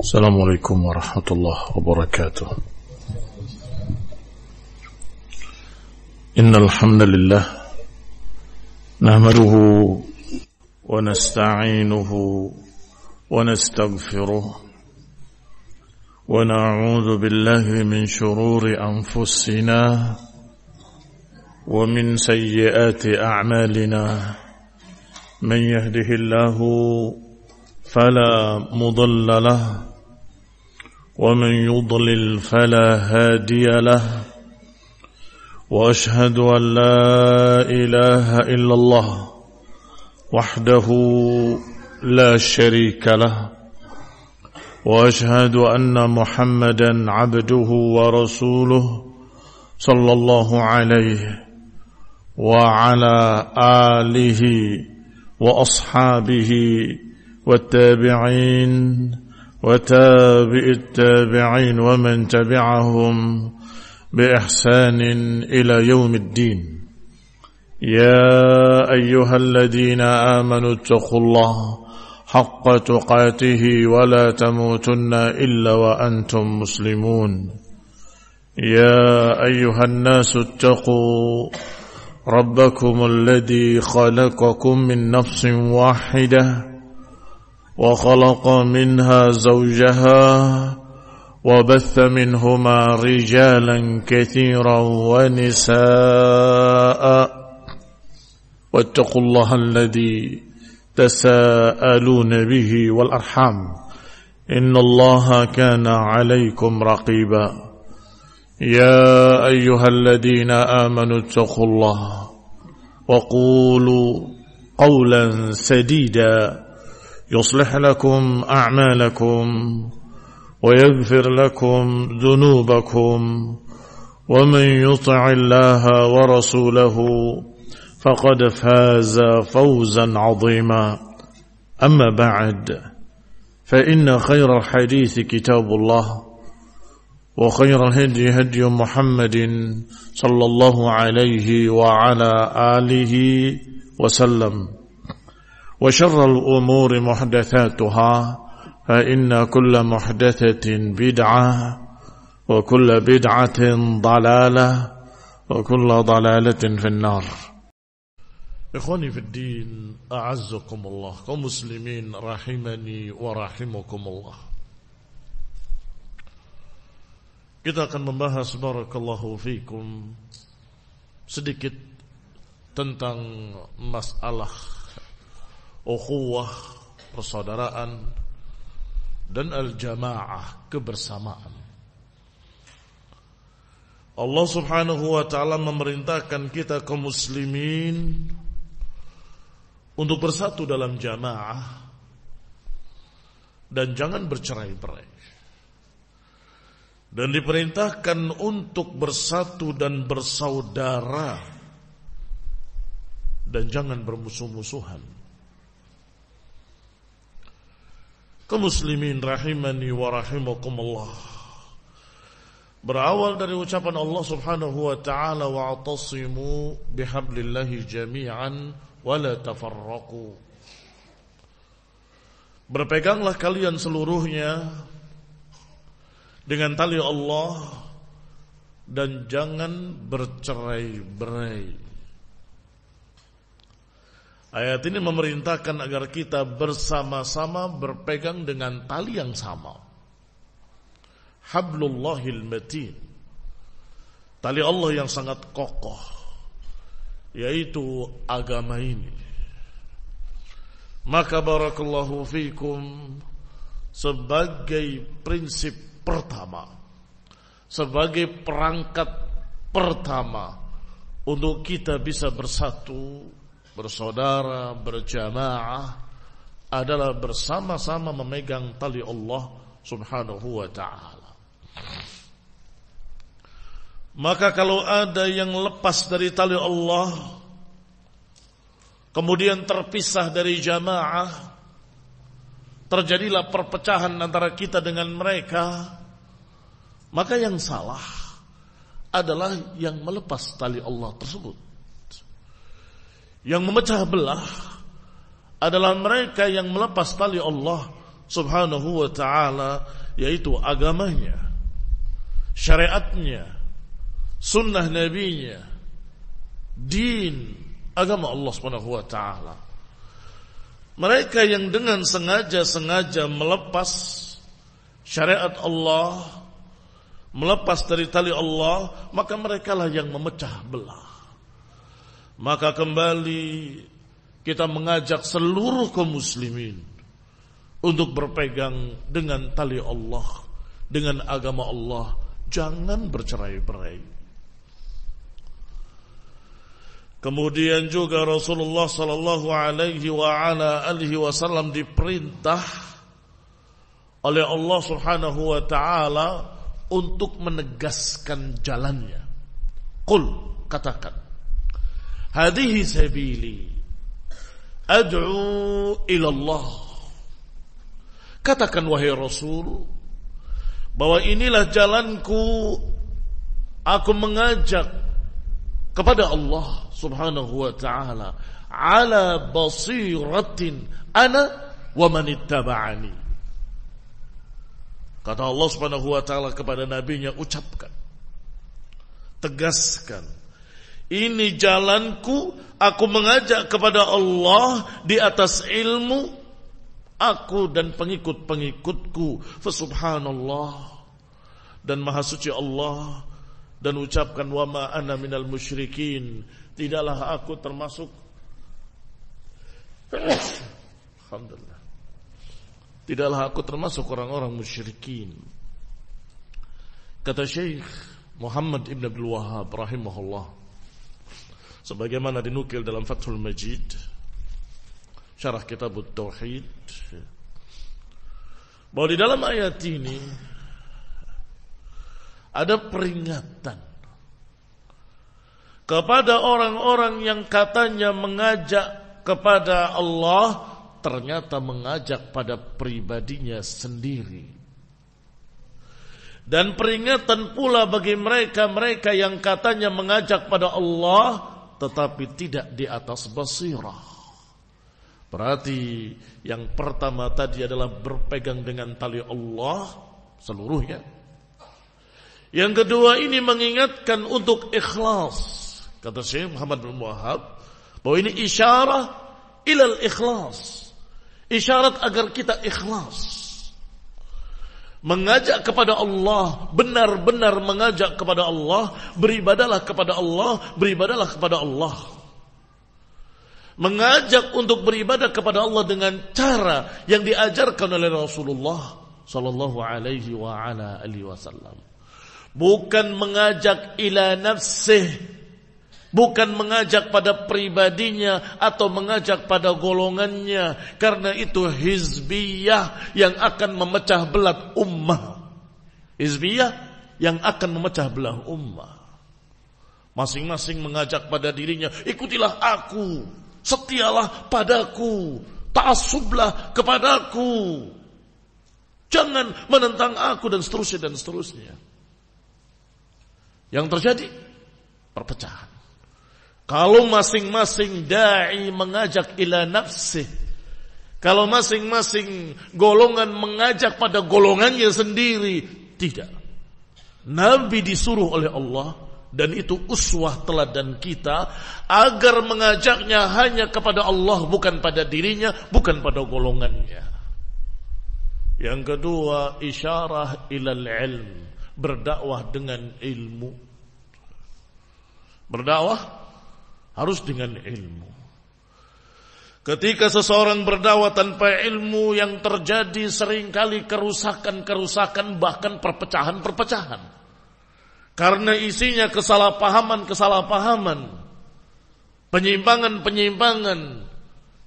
السلام عليكم ورحمة الله وبركاته. إن الحمد لله نحمده ونستعينه ونستغفره ونعوذ بالله من شرور أنفسنا ومن سيئات أعمالنا. من يهده الله فلا مضل له ومن يضلل فلا هادي له وأشهد أن لا إله إلا الله وحده لا شريك له وأشهد أن محمدا عبده ورسوله صلى الله عليه وعلى آله وأصحابه والتابعين وتابع التابعين ومن تبعهم بإحسان إلى يوم الدين. يا أيها الذين آمنوا اتقوا الله حق تقاته ولا تموتن إلا وأنتم مسلمون. يا أيها الناس اتقوا ربكم الذي خلقكم من نفس واحدة وخلق منها زوجها وبث منهما رجالا كثيرا ونساء واتقوا الله الذي تساءلون به والأرحام إن الله كان عليكم رقيبا. يا أيها الذين آمنوا اتقوا الله وقولوا قولا سديدا يصلح لكم أعمالكم ويغفر لكم ذنوبكم ومن يطع الله ورسوله فقد فاز فوزا عظيما. أما بعد فإن خير الحديث كتاب الله وخير الهدي هدي محمد صلى الله عليه وعلى آله وسلم وشر الأمور محدثاتها فإن كل محدثة بدعة وكل بدعة ضلالة وكل ضلالة في النار. إخواني في الدين أعزكم الله kaum muslimin rahimani wa rahimakumullah. Kita akan membahas barakallahu fikum sedikit tentang masalah ukhuwah, persaudaraan, dan al-jamaah, kebersamaan. Allah subhanahu wa ta'ala memerintahkan kita kaum muslimin untuk bersatu dalam jamaah dan jangan bercerai-berai. Dan diperintahkan untuk bersatu dan bersaudara dan jangan bermusuh-musuhan. Kaum muslimin rahimani wa rahimakumullah. Berawal dari ucapan Allah subhanahu wa ta'ala wa'tasimu bihablillahi jami'an wa la tafarraqu. Berpeganglah kalian seluruhnya dengan tali Allah dan jangan bercerai-berai. Ayat ini memerintahkan agar kita bersama-sama berpegang dengan tali yang sama. Hablullahil matin. Tali Allah yang sangat kokoh, yaitu agama ini. Maka barakallahu fikum, sebagai prinsip pertama, sebagai perangkat pertama untuk kita bisa bersatu, bersaudara, berjamaah adalah bersama-sama memegang tali Allah subhanahu wa ta'ala. Maka kalau ada yang lepas dari tali Allah, kemudian terpisah dari jamaah, terjadilah perpecahan antara kita dengan mereka, maka yang salah adalah yang melepas tali Allah tersebut. Yang memecah belah adalah mereka yang melepas tali Allah Subhanahu wa ta'ala, yaitu agamanya, syariatnya, sunnah nabinya, din, agama Allah Subhanahu wa ta'ala. Mereka yang dengan sengaja melepas syariat Allah, melepas dari tali Allah, maka mereka lah yang memecah belah. Maka kembali kita mengajak seluruh kaum muslimin untuk berpegang dengan tali Allah, dengan agama Allah. Jangan bercerai-berai. Kemudian juga Rasulullah sallallahu alaihi wasallam diperintah oleh Allah Subhanahu wa taala untuk menegaskan jalannya. Qul, katakan, hadhihi sabili ad'u ila Allah. Katakan wahai Rasul, bahwa inilah jalanku, aku mengajak kepada Allah Subhanahu wa ta'ala, ala basiratin ana wa man ittaba'ani. Kata Allah Subhanahu wa ta'ala kepada nabinya, ucapkan, tegaskan, ini jalanku, aku mengajak kepada Allah di atas ilmu, aku dan pengikut-pengikutku. Fasubhanallah, dan maha suci Allah. Dan ucapkan, wa ma ana minal musyrikin, tidaklah aku termasuk alhamdulillah, tidaklah aku termasuk orang-orang musyrikin. Kata Syekh Muhammad ibn Abdul Wahhab rahimahullah, sebagaimana dinukil dalam Fathul Majid syarah kitab Tauhid, bahwa di dalam ayat ini ada peringatan kepada orang-orang yang katanya mengajak kepada Allah, ternyata mengajak pada pribadinya sendiri. Dan peringatan pula bagi mereka-mereka yang katanya mengajak pada Allah tetapi tidak di atas basirah. Berarti yang pertama tadi adalah berpegang dengan tali Allah seluruhnya. Yang kedua ini mengingatkan untuk ikhlas. Kata Syekh Muhammad bin Wahhab bahwa ini isyarah ilal ikhlas, isyarat agar kita ikhlas, mengajak kepada Allah, benar-benar mengajak kepada Allah, beribadalah kepada Allah, beribadalah kepada Allah. Mengajak untuk beribadah kepada Allah dengan cara yang diajarkan oleh Rasulullah sallallahu alaihi wasallam. Bukan mengajak ila nafsih, bukan mengajak pada pribadinya atau mengajak pada golongannya, karena itu hizbiyah yang akan memecah belah ummah. Hizbiyah yang akan memecah belah ummah. Masing-masing mengajak pada dirinya, ikutilah aku, setialah padaku, ta'assublah kepadaku, jangan menentang aku, dan seterusnya dan seterusnya. Yang terjadi perpecahan. Kalau masing-masing da'i mengajak ila nafsih, kalau masing-masing golongan mengajak pada golongannya sendiri, tidak. Nabi disuruh oleh Allah, dan itu uswah teladan kita, agar mengajaknya hanya kepada Allah, bukan pada dirinya, bukan pada golongannya. Yang kedua, isyarah ilal ilm, berdakwah dengan ilmu. Berdakwah harus dengan ilmu. Ketika seseorang berdakwah tanpa ilmu, yang terjadi seringkali kerusakan-kerusakan, bahkan perpecahan-perpecahan. Karena isinya kesalahpahaman-kesalahpahaman, penyimpangan-penyimpangan,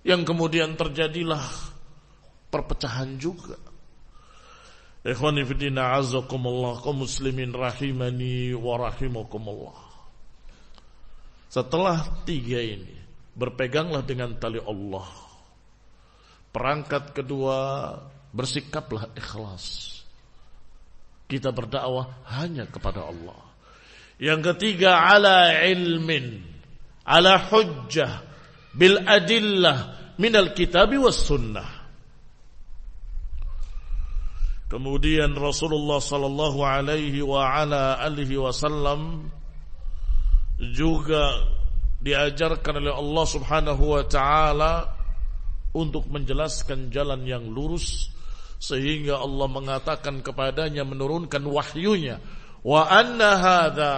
yang kemudian terjadilah perpecahan juga. Ikhwani fiddina azakumullah, kaum muslimin rahimani wa rahimakumullah. Setelah tiga ini, berpeganglah dengan tali Allah. Perangkat kedua, bersikaplah ikhlas. Kita berdakwah hanya kepada Allah. Yang ketiga, ala ilmin, ala hujjah, bil adillah, minal kitabi was sunnah. Kemudian Rasulullah sallallahu alaihi wa ala alihi wasallam juga diajarkan oleh Allah Subhanahu wa taala untuk menjelaskan jalan yang lurus, sehingga Allah mengatakan kepadanya, menurunkan wahyunya, wa anna hadza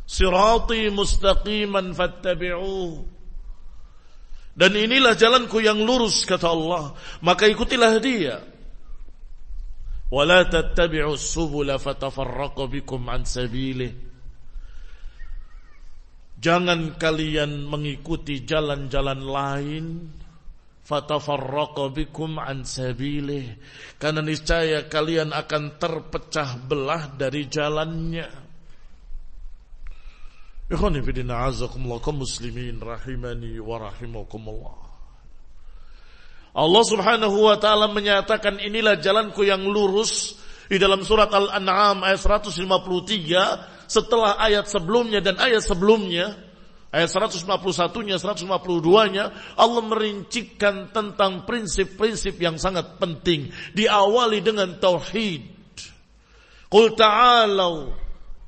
sirati mustaqiman fattabi'uhu, dan inilah jalanku yang lurus kata Allah, maka ikutilah dia. Wala tattabi'us subula fatafarraqu bikum an sabilih, jangan kalian mengikuti jalan-jalan lain, fatafarraqu bikum an sabilih, karena niscaya kalian akan terpecah belah dari jalannya. Ikhwani fillah, azakumullah, kaum muslimin rahimani wa rahimakumullah. Allah Subhanahu wa taala menyatakan inilah jalanku yang lurus di dalam surat Al-An'am ayat 153, setelah ayat sebelumnya dan ayat sebelumnya, ayat 151-nya, 152-nya, Allah merincikan tentang prinsip-prinsip yang sangat penting, diawali dengan tauhid. Qul ta'alau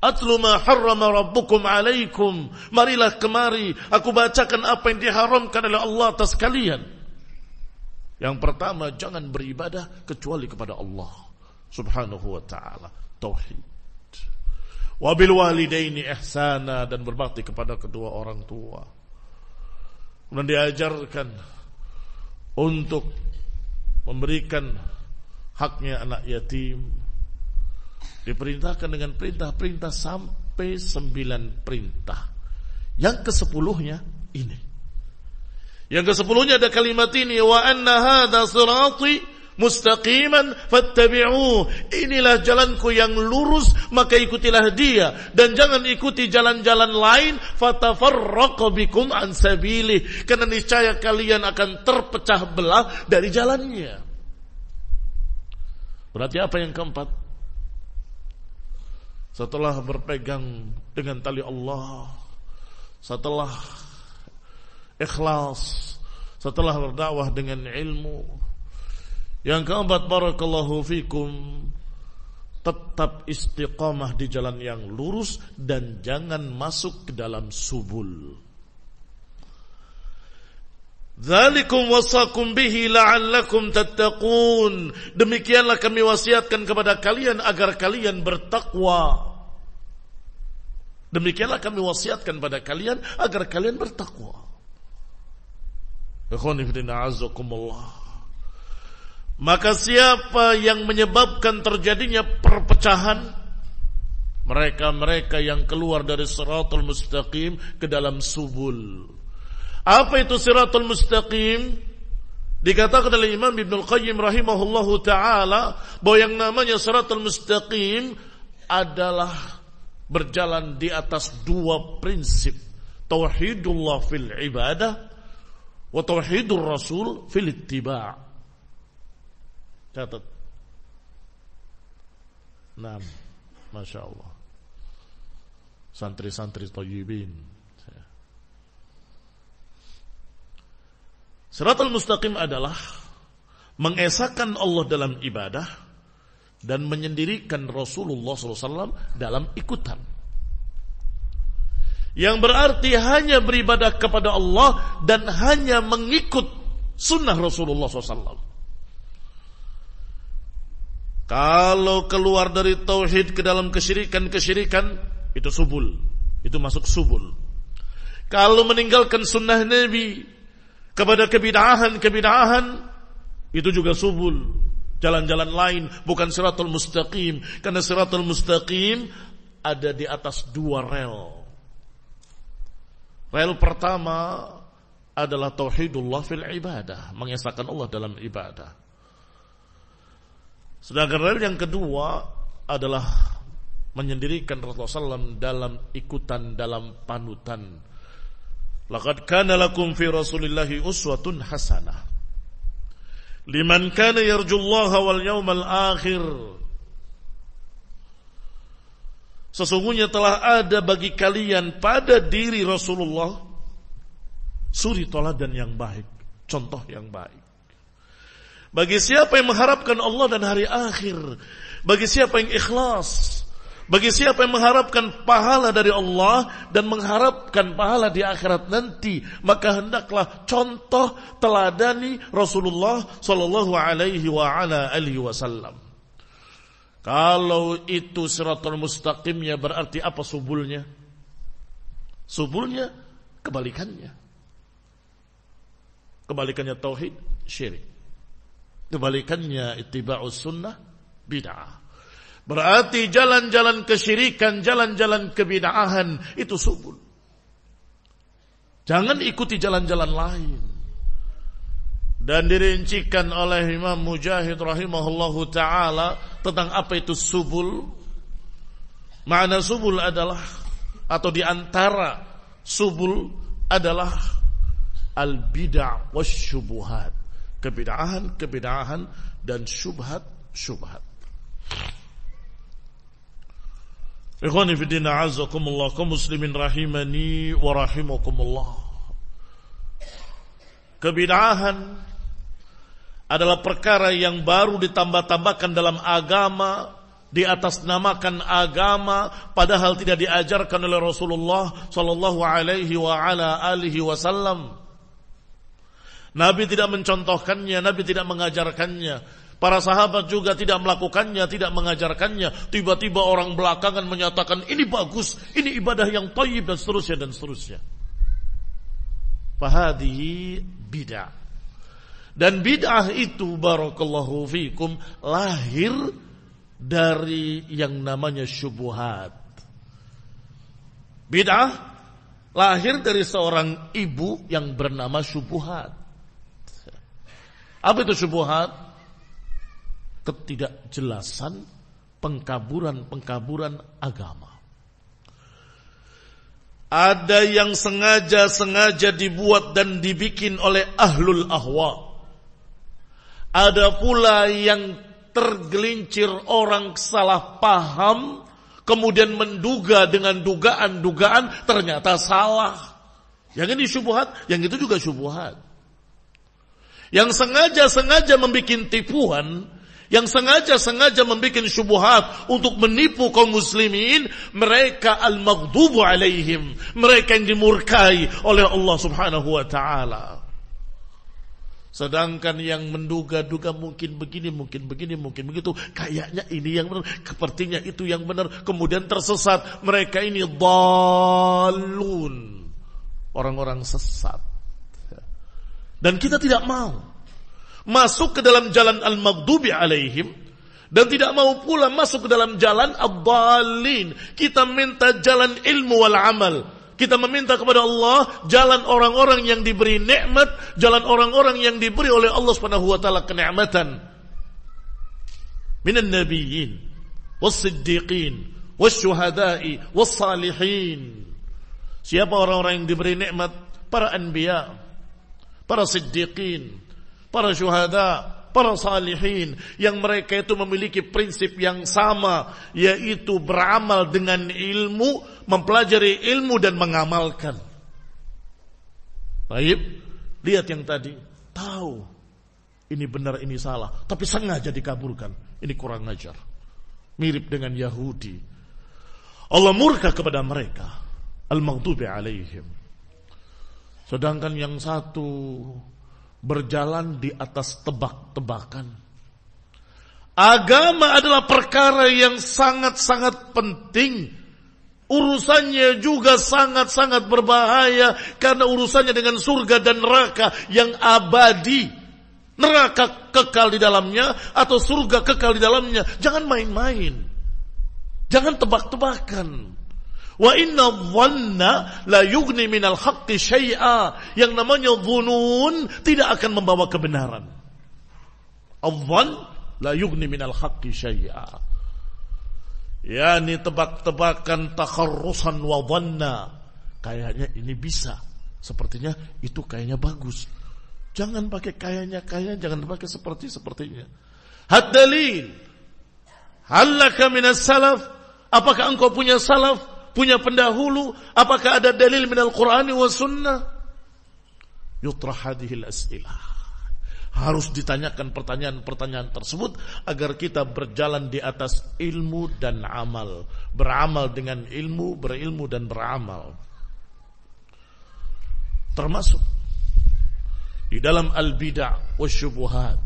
atlu ma harrama rabbukum alaikum, marilah kemari aku bacakan apa yang diharamkan oleh Allah atas kalian. Yang pertama, jangan beribadah kecuali kepada Allah Subhanahu wa ta'ala, tauhid. Wabil walidaini ihsana, dan berbakti kepada kedua orang tua. Kemudian diajarkan untuk memberikan haknya anak yatim. Diperintahkan dengan perintah-perintah sampai 9 perintah. Yang ke-10-nya ini. Yang ke-10-nya ada kalimat ini, wa anna hadza sirati mustaqiman fattabi'uhu, inilah jalanku yang lurus, maka ikutilah dia, dan jangan ikuti jalan-jalan lain, fatafarraqu bikum an sabilih, karena niscaya kalian akan terpecah belah dari jalannya. Berarti apa yang keempat? Setelah berpegang dengan tali Allah, setelah ikhlas, setelah berdakwah dengan ilmu, yang keempat, barakallahu fikum, tetap istiqamah di jalan yang lurus dan jangan masuk ke dalam subul. Dzalikum wasakum bihi la'allakum tattaqun, demikianlah kami wasiatkan kepada kalian agar kalian bertakwa. Demikianlah kami wasiatkan pada kalian agar kalian bertakwa. Ikhwani fillah, azakumullah. Maka siapa yang menyebabkan terjadinya perpecahan, mereka-mereka yang keluar dari siratul mustaqim ke dalam subul. Apa itu siratul mustaqim? Dikatakan oleh Imam Ibnul Qayyim rahimahullahu ta'ala bahwa yang namanya siratul mustaqim adalah berjalan di atas 2 prinsip, tauhidullah fil ibadah wa tauhidur rasul fil ittiba'. Catat. 6. Masya Allah. Santri-santri thayyibin. Siratal mustaqim adalah mengesahkan Allah dalam ibadah dan menyendirikan Rasulullah SAW dalam ikutan. Yang berarti hanya beribadah kepada Allah dan hanya mengikut sunnah Rasulullah SAW. Kalau keluar dari tauhid ke dalam kesyirikan-kesyirikan, itu subul, itu masuk subul. Kalau meninggalkan sunnah Nabi kepada kebid'ahan, itu juga subul, jalan-jalan lain, bukan siratul mustaqim. Karena siratul mustaqim ada di atas 2 rel. Rel pertama adalah tauhidullah fil ibadah, mengesahkan Allah dalam ibadah. Sedangkan rel yang kedua adalah menyendirikan Rasulullah SAW dalam ikutan, dalam panutan. Laqad kana lakum fi Rasulillahi uswatun hasanah liman kana yarjullaha wal yawmal akhir. Sesungguhnya telah ada bagi kalian pada diri Rasulullah suri toladan yang baik, contoh yang baik, Bagi siapa yang mengharapkan Allah dan hari akhir, bagi siapa yang ikhlas, bagi siapa yang mengharapkan pahala dari Allah dan mengharapkan pahala di akhirat nanti, maka hendaklah contoh teladani Rasulullah sallallahu alaihi wasallam. Kalau itu siratal mustaqimnya, berarti apa subulnya? Subulnya kebalikannya. Kebalikannya tauhid, syirik. Kebalikannya ittiba'us sunnah, bid'ah. Berarti jalan-jalan kesyirikan, jalan-jalan kebid'ahan itu subul. Jangan ikuti jalan-jalan lain. Dan dirincikan oleh Imam Mujahid rahimahullahu ta'ala tentang apa itu subul. Makna subul adalah, atau diantara subul adalah al-bid'ah wasyubuhat. Kebid'ahan dan syubhat. Ikhwani fi din, a'azzakumullah, kaum muslimin rahimani wa rahimakumullah. Kebid'ahan adalah perkara yang baru ditambah-tambahkan dalam agama, di atas namakan agama, padahal tidak diajarkan oleh Rasulullah sallallahu alaihi wasallam. Nabi tidak mencontohkannya, Nabi tidak mengajarkannya. Para sahabat juga tidak melakukannya, tidak mengajarkannya. Tiba-tiba orang belakangan menyatakan ini bagus, ini ibadah yang thayyib, dan seterusnya dan seterusnya. Fahadihi bid'ah. Dan bid'ah itu barakallahu fikum lahir dari yang namanya syubhat. Bid'ah lahir dari seorang ibu yang bernama Syubhat. Apa itu syubhat? Ketidakjelasan, pengkaburan agama. Ada yang sengaja dibuat dan dibikin oleh ahlul ahwa. Ada pula yang tergelincir orang salah paham, kemudian menduga dengan dugaan-dugaan, ternyata salah. Yang ini syubhat, yang itu juga syubhat. Yang sengaja membuat tipuan, yang sengaja membuat syubhat untuk menipu kaum muslimin, mereka al-maghdubu alaihim, mereka yang dimurkai oleh Allah subhanahu wa ta'ala. Sedangkan yang menduga-duga mungkin begini, mungkin begitu, kayaknya ini yang benar, sepertinya itu yang benar, kemudian tersesat. Mereka ini dhalun, orang-orang sesat. Dan kita tidak mau masuk ke dalam jalan al-maghdubi alaihim, dan tidak mau pula masuk ke dalam jalan ad-dhalin. Kita minta jalan ilmu wal amal. Kita meminta kepada Allah jalan orang-orang yang diberi nikmat, jalan orang-orang yang diberi oleh Allah Subhanahu wa taala kenikmatan. Minan nabiyyin was-siddiqin wasyuhada'i was-salihin. Siapa orang-orang yang diberi nikmat? Para anbiya, para siddiqin, para syuhada, para salihin, yang mereka itu memiliki prinsip yang sama, yaitu beramal dengan ilmu, mempelajari ilmu dan mengamalkan. Baik, lihat yang tadi, tahu ini benar ini salah, tapi sengaja dikaburkan. Ini kurang ajar. Mirip dengan Yahudi. Allah murka kepada mereka, al-maghdubi alaihim. Sedangkan yang satu berjalan di atas tebak-tebakan. Agama adalah perkara yang sangat-sangat penting. Urusannya juga sangat-sangat berbahaya, karena urusannya dengan surga dan neraka yang abadi. Neraka kekal di dalamnya atau surga kekal di dalamnya. Jangan main-main. Jangan tebak-tebakan. Wa inna dhanna la yughni minal haqqi syai'a. Yang namanya dhunun tidak akan membawa kebenaran. Adh-dhann la yughni minal haqqi syai'a. Yani tebak-tebakan, takharrusan wa dhanna. Kayaknya ini bisa, sepertinya itu kayaknya bagus. Jangan pakai kayaknya, jangan pakai sepertinya. Had dalil. Hallaka minas salaf. Apakah engkau punya salaf? Punya pendahulu? Apakah ada dalil minal Qur'ani wa sunnah? Yutrah hadihil as'ilah. Harus ditanyakan pertanyaan-pertanyaan tersebut agar kita berjalan di atas ilmu dan amal. Beramal dengan ilmu, berilmu dan beramal. Termasuk di dalam al-bid'ah wasyubuhat.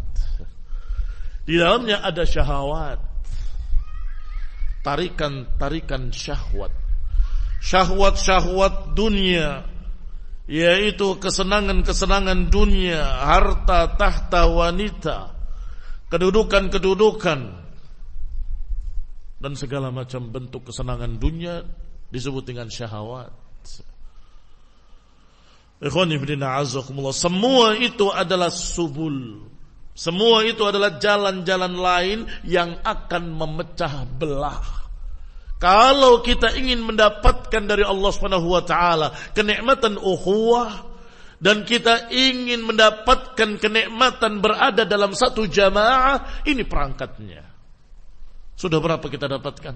Di dalamnya ada syahwat. Tarikan-tarikan syahwat. Syahwat-syahwat dunia, yaitu kesenangan-kesenangan dunia, harta, tahta, wanita, kedudukan-kedudukan, dan segala macam bentuk kesenangan dunia disebut dengan syahwat. Ikhwani fillah azakumullah, semua itu adalah subul. Semua itu adalah jalan-jalan lain yang akan memecah belah. Kalau kita ingin mendapatkan dari Allah Subhanahu wa taala kenikmatan ukhuwah, dan kita ingin mendapatkan kenikmatan berada dalam satu jamaah, ini perangkatnya. Sudah berapa kita dapatkan?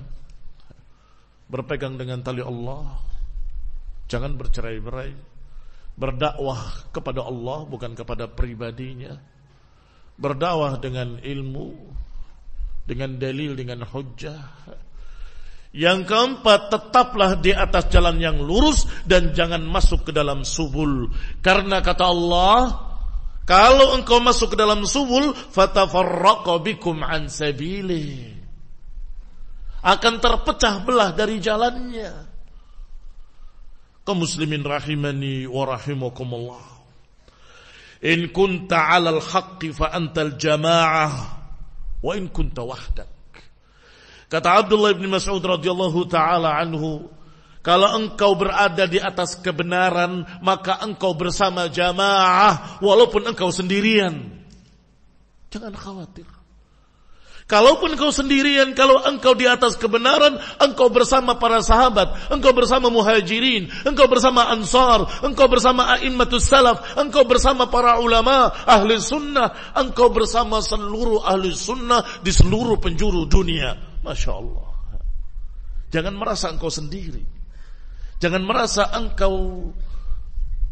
Berpegang dengan tali Allah, jangan bercerai-berai. Berdakwah kepada Allah, bukan kepada pribadinya. Berdakwah dengan ilmu, dengan dalil, dengan hujjah. Yang keempat, tetaplah di atas jalan yang lurus dan jangan masuk ke dalam subul. Karena kata Allah, kalau engkau masuk ke dalam subul, fatafarraqa bikum an sabili, akan terpecah belah dari jalannya. Kaum muslimin rahimani wa rahimakumullah. In kunta 'alal haqqi fa antal jamaah wa in kunta wahdak. Kata Abdullah bin Mas'ud radhiyallahu taala anhu, kalau engkau berada di atas kebenaran, maka engkau bersama jamaah walaupun engkau sendirian. Jangan khawatir. Kalaupun engkau sendirian, kalau engkau di atas kebenaran, engkau bersama para sahabat, engkau bersama muhajirin, engkau bersama ansar, engkau bersama a'immatus salaf, engkau bersama para ulama ahli sunnah, engkau bersama seluruh ahli sunnah di seluruh penjuru dunia. Masya Allah. Jangan merasa engkau sendiri, jangan merasa engkau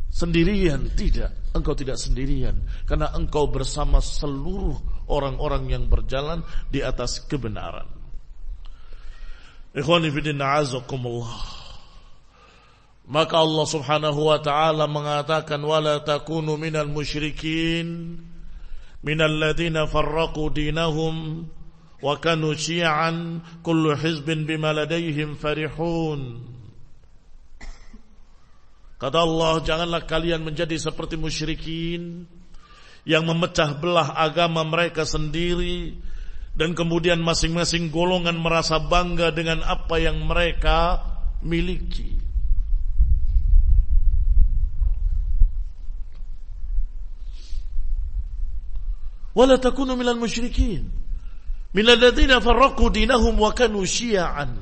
sendirian. Tidak, engkau tidak sendirian, karena engkau bersama seluruh orang-orang yang berjalan di atas kebenaran. Ikhwani fillah azakumullah. Maka Allah Subhanahu wa taala mengatakan, wala takunu minal musyrikin minal ladzina farraqu dinahum wa kanu syi'an kullu hizbin bima ladaihim farihun. Kata Allah, janganlah kalian menjadi seperti musyrikin yang memecah belah agama mereka sendiri, dan kemudian masing-masing golongan merasa bangga dengan apa yang mereka miliki. Wala takunu minal musyrikin minal ladzina farraqu dinahum wa kanu syi'an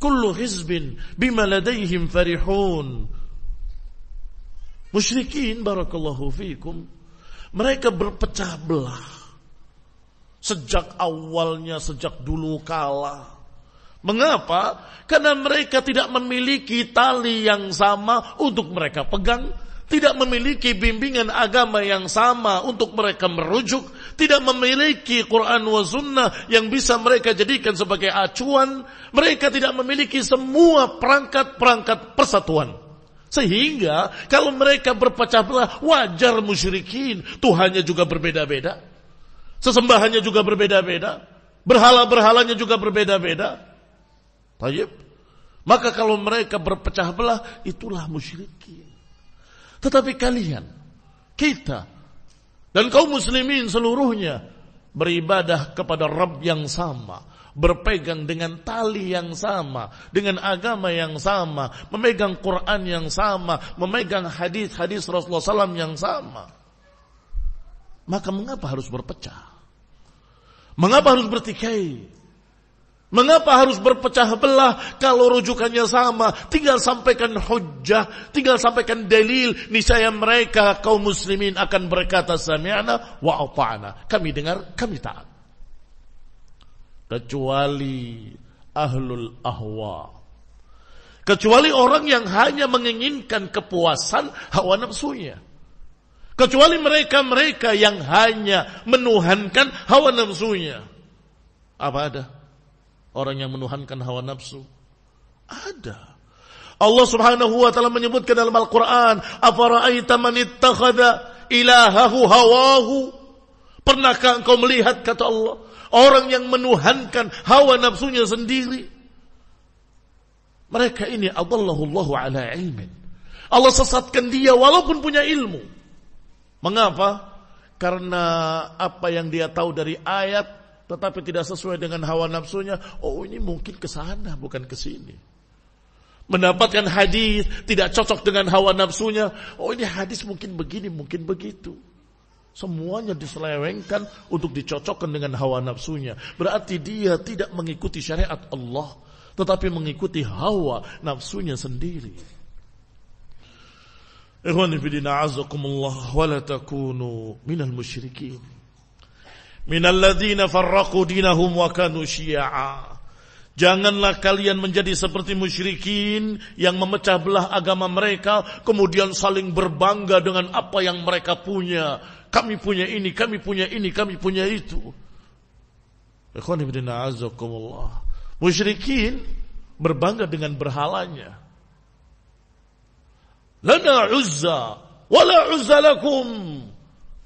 kullu hizbin bima ladaihim farihun. Musyrikin, barakallahu fikum, mereka berpecah belah sejak awalnya, sejak dulu kala. Mengapa? Karena mereka tidak memiliki tali yang sama untuk mereka pegang, tidak memiliki bimbingan agama yang sama untuk mereka merujuk, tidak memiliki Quran wa sunnah yang bisa mereka jadikan sebagai acuan. Mereka tidak memiliki semua perangkat-perangkat persatuan. Sehingga kalau mereka berpecah belah, wajar musyrikin. Tuhannya juga berbeda-beda, sesembahannya juga berbeda-beda, berhala-berhalanya juga berbeda-beda. Tayyib. Maka kalau mereka berpecah belah, itulah musyrikin. Tetapi kalian, kita, dan kaum muslimin seluruhnya beribadah kepada Rabb yang sama, berpegang dengan tali yang sama, dengan agama yang sama, memegang Quran yang sama, memegang hadis-hadis Rasulullah SAW yang sama. Maka mengapa harus berpecah? Mengapa harus bertikai? Mengapa harus berpecah belah kalau rujukannya sama? Tinggal sampaikan hujjah, tinggal sampaikan dalil. Niscaya mereka kaum muslimin akan berkata sami'na wa ata'na. Kami dengar, kami taat. Kecuali ahlul ahwa, kecuali orang yang hanya menginginkan kepuasan hawa nafsunya, Kecuali mereka-mereka yang hanya menuhankan hawa nafsunya. Apa ada orang yang menuhankan hawa nafsu? Ada. Allah Subhanahu wa taala menyebutkan dalam Al-Qur'an, "Afara'aita man ittakhadha ilahahu hawahu?" Pernahkah engkau melihat, kata Allah, orang yang menuhankan hawa nafsunya sendiri? Mereka ini adallahu Allahu ala ilmin. Allah sesatkan dia walaupun punya ilmu. Mengapa? Karena apa yang dia tahu dari ayat tetapi tidak sesuai dengan hawa nafsunya. Oh, ini mungkin ke sana bukan ke sini. Mendapatkan hadis tidak cocok dengan hawa nafsunya. Oh, ini hadis mungkin begini, mungkin begitu. Semuanya diselewengkan untuk dicocokkan dengan hawa nafsunya. Berarti dia tidak mengikuti syariat Allah, tetapi mengikuti hawa nafsunya sendiri. Ikhwani fillah, a'azzakumullah, wa la takunu minal musyrikin, minal ladzina farraqu dinahum wa kanu syi'a. Janganlah kalian menjadi seperti musyrikin yang memecah belah agama mereka, kemudian saling berbangga dengan apa yang mereka punya. Kami punya ini, kami punya ini, kami punya itu. Ikhwan fillah, a'azzakumullah. Musyrikin berbangga dengan berhalanya. Lana Uzza, wala Uzza lakum.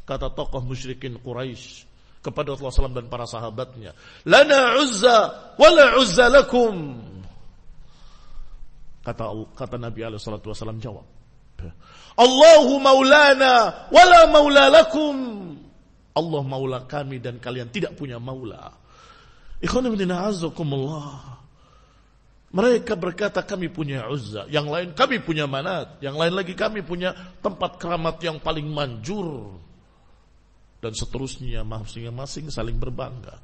Kata tokoh musyrikin Quraisy kepada Rasulullah SAW dan para sahabatnya, lana Uzza wala Uzza lakum. Kata Nabi SAW jawab, Allahu maulana wala maula lakum. Allah maula kami dan kalian tidak punya maula. Ikhwan fillah, a'azzakumullah. Mereka berkata kami punya Uzza, yang lain kami punya Manat, yang lain lagi kami punya tempat keramat yang paling manjur, dan seterusnya, masing-masing saling berbangga.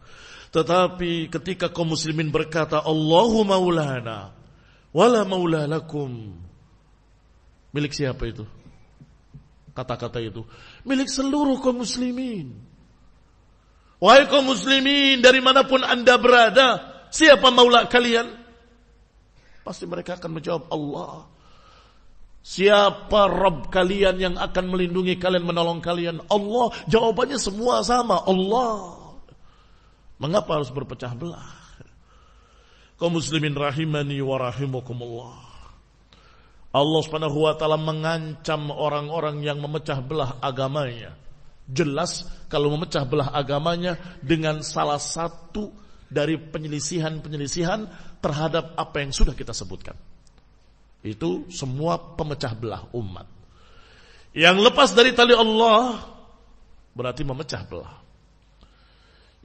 Tetapi ketika kaum muslimin berkata Allahu maulana wala maula lakum, milik siapa itu? Kata-kata itu milik seluruh kaum muslimin. Wahai kaum muslimin, dari manapun anda berada, siapa maula kalian? Pasti mereka akan menjawab Allah. Siapa Rabb kalian yang akan melindungi kalian, menolong kalian? Allah. Jawabannya semua sama, Allah. Mengapa harus berpecah belah? Kaum muslimin rahimani wa rahimakumullah. Allah Subhanahu wa taala mengancam orang-orang yang memecah belah agamanya. Jelas kalau memecah belah agamanya dengan salah satu dari penyelisihan-penyelisihan terhadap apa yang sudah kita sebutkan. Itu semua pemecah belah umat. Yang lepas dari tali Allah berarti memecah belah.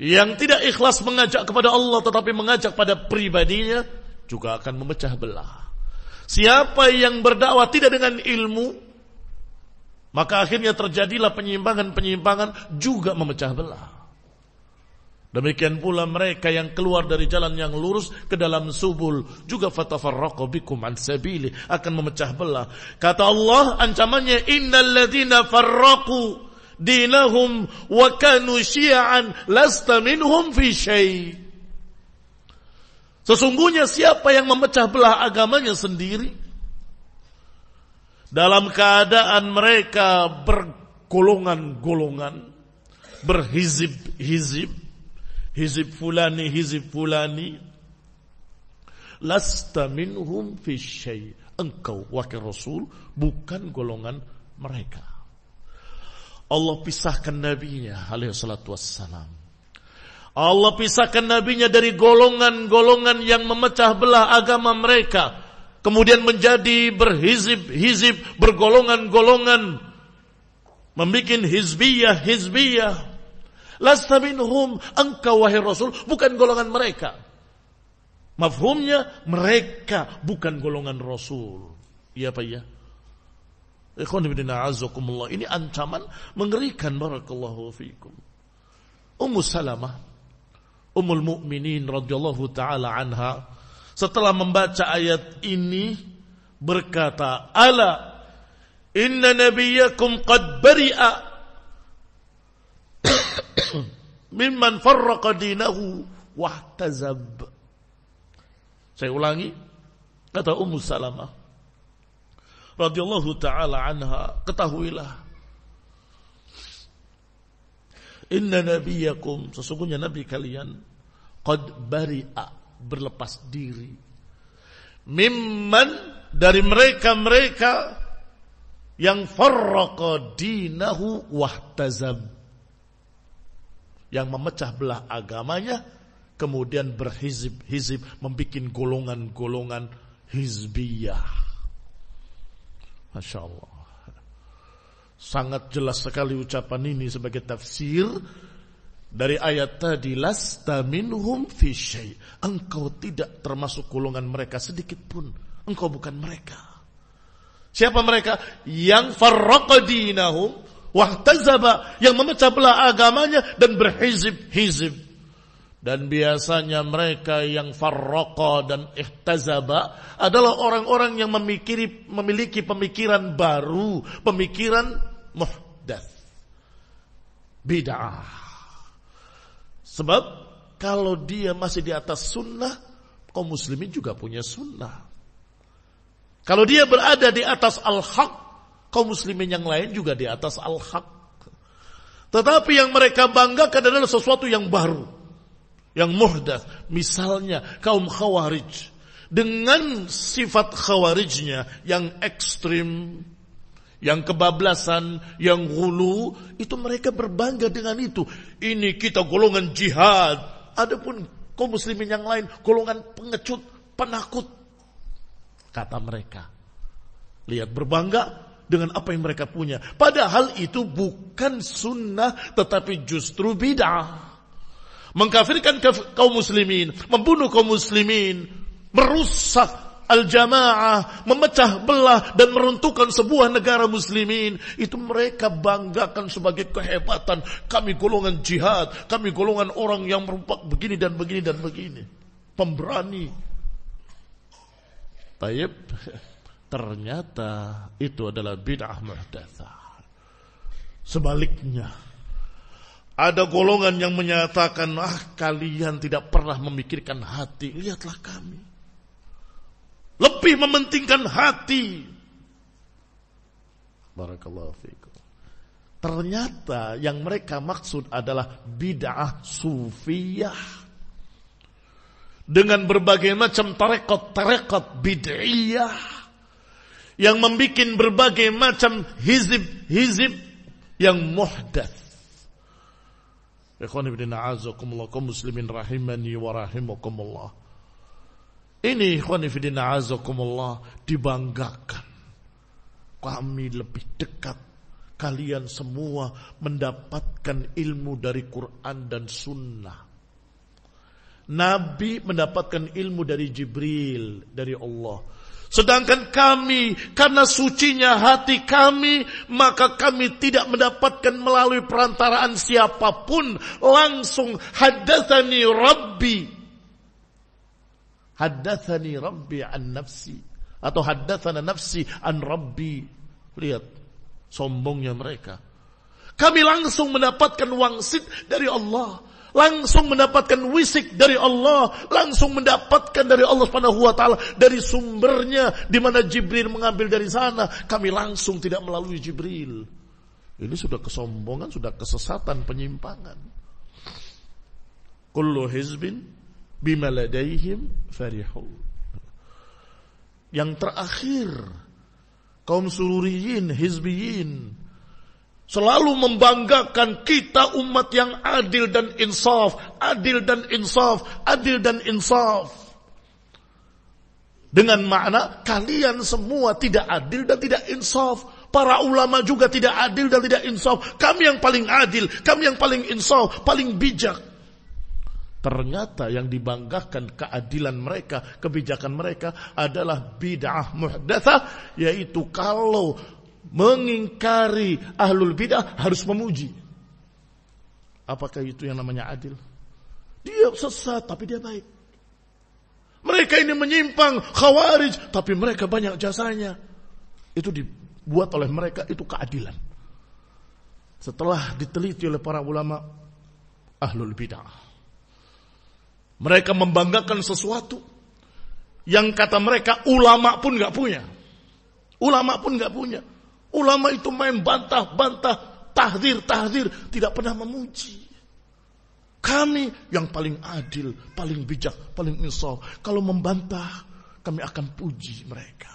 Yang tidak ikhlas mengajak kepada Allah tetapi mengajak pada pribadinya juga akan memecah belah. Siapa yang berdakwah tidak dengan ilmu, maka akhirnya terjadilah penyimpangan-penyimpangan juga memecah belah. Demikian pula mereka yang keluar dari jalan yang lurus ke dalam subul juga fatafarraqu bikum an sabili, akan memecah belah. Kata Allah ancamannya, innal ladzina farraqu dinahum wa kanu syi'an lasta minhum fi syai'. Sesungguhnya siapa yang memecah belah agamanya sendiri dalam keadaan mereka bergolongan-golongan, berhizib-hizib, hizib fulani, lasta minhum fi syai'. Engkau wahai Rasul bukan golongan mereka. Allah pisahkan nabinya alaihi salatu wassalam. Allah pisahkan nabinya dari golongan-golongan yang memecah belah agama mereka, kemudian menjadi berhizib-hizib, bergolongan-golongan, membikin hizbiyah. Lasta minhum, engkau wahai Rasul bukan golongan mereka. Mafhumnya mereka bukan golongan Rasul. Iya apa ya? Ikhwan fillah a'azzakumullah. Ini ancaman mengerikan, barakallahu fikum. Ummu Salamah, Ummul Mukminin radhiyallahu taala anha, setelah membaca ayat ini berkata, "Ala inna nabiyyakum qad bari'a mimman farraqa dinahu wahtazab." Saya ulangi, kata Ummu Salamah radhiyallahu taala anha, ketahuilah Inna nabiyakum, sesungguhnya nabi kalian, qad bari'a, berlepas diri, mimman, dari mereka-mereka yang farraqa dinahu wahtazab, yang memecah belah agamanya, kemudian berhizib-hizib, membuat golongan-golongan hizbiyah. Masya Allah. Sangat jelas sekali ucapan ini sebagai tafsir dari ayat tadi, lasta minhum fi syai', engkau tidak termasuk golongan mereka sedikit pun, engkau bukan mereka. Siapa mereka? Yang farraqa dinahum wahtazaba, yang memecah belah agamanya dan berhizib-hizib. Dan biasanya mereka yang farraqa dan ihtazaba adalah orang-orang yang memiliki pemikiran baru, pemikiran muhdats, bid'ah. Sebab kalau dia masih di atas sunnah, kaum muslimin juga punya sunnah. Kalau dia berada di atas al-haq, kaum muslimin yang lain juga di atas al-haq. Tetapi yang mereka banggakan adalah sesuatu yang baru, yang muhdats. Misalnya kaum khawarij, dengan sifat khawarijnya yang ekstrim, yang kebablasan, yang ghulu, itu mereka berbangga dengan itu. Ini kita golongan jihad. Adapun kaum muslimin yang lain golongan pengecut, penakut, kata mereka. Lihat, berbangga dengan apa yang mereka punya. Padahal itu bukan sunnah, tetapi justru bid'ah. Mengkafirkan kaum muslimin, membunuh kaum muslimin, merusak al-jamaah, memecah belah dan meruntuhkan sebuah negara muslimin. Itu mereka banggakan sebagai kehebatan. Kami golongan jihad, kami golongan orang yang merupakan begini dan begini dan begini, pemberani. Taib, ternyata itu adalah bid'ah muhdatsah. Sebaliknya, ada golongan yang menyatakan, kalian tidak pernah memikirkan hati. Lihatlah kami, lebih mementingkan hati. Barakallahu fiikum. Ternyata yang mereka maksud adalah bid'ah sufiyah, dengan berbagai macam tarekat bid'iyah, yang membuat berbagai macam hizib yang muhdats. Ikhwan fillah, a'azakumullah, kaum muslimin rahimani wa rahimakumullah. Ini ikhwan fillah, a'azakumullah, dibanggakan. Kami lebih dekat, kalian semua mendapatkan ilmu dari Quran dan Sunnah. Nabi mendapatkan ilmu dari Jibril, dari Allah. Sedangkan kami, karena sucinya hati kami, maka kami tidak mendapatkan melalui perantaraan siapapun. Langsung haddatsani Rabbi an nafsi, atau haddatsana nafsi an Rabbi. Lihat sombongnya mereka. Kami langsung mendapatkan wangsit dari Allah, langsung mendapatkan wisik dari Allah, langsung mendapatkan dari Allah Subhanahu wa taala, dari sumbernya, di mana Jibril mengambil dari sana. Kami langsung, tidak melalui Jibril. Ini sudah kesombongan, sudah kesesatan, penyimpangan. Kullu hizbin bima ladaihim farihun. Yang terakhir, kaum sururiyin, hizbiyin, selalu membanggakan kita umat yang adil dan insaf, adil dan insaf, adil dan insaf. Dengan makna kalian semua tidak adil dan tidak insaf. Para ulama juga tidak adil dan tidak insaf. Kami yang paling adil, kami yang paling insaf, paling bijak. Ternyata yang dibanggakan keadilan mereka, kebijakan mereka adalah bid'ah muhdatsah, yaitu kalau mengingkari ahlul bid'ah harus memuji. Apakah itu yang namanya adil? Dia sesat tapi dia baik. Mereka ini menyimpang, khawarij, tapi mereka banyak jasanya. Itu dibuat oleh mereka, itu keadilan. Setelah diteliti oleh para ulama ahlul bid'ah, mereka membanggakan sesuatu yang kata mereka ulama pun gak punya. Ulama pun gak punya. Ulama itu main bantah-bantah tahdzir, tidak pernah memuji. Kami yang paling adil, paling bijak, paling insaf. Kalau membantah, kami akan puji mereka.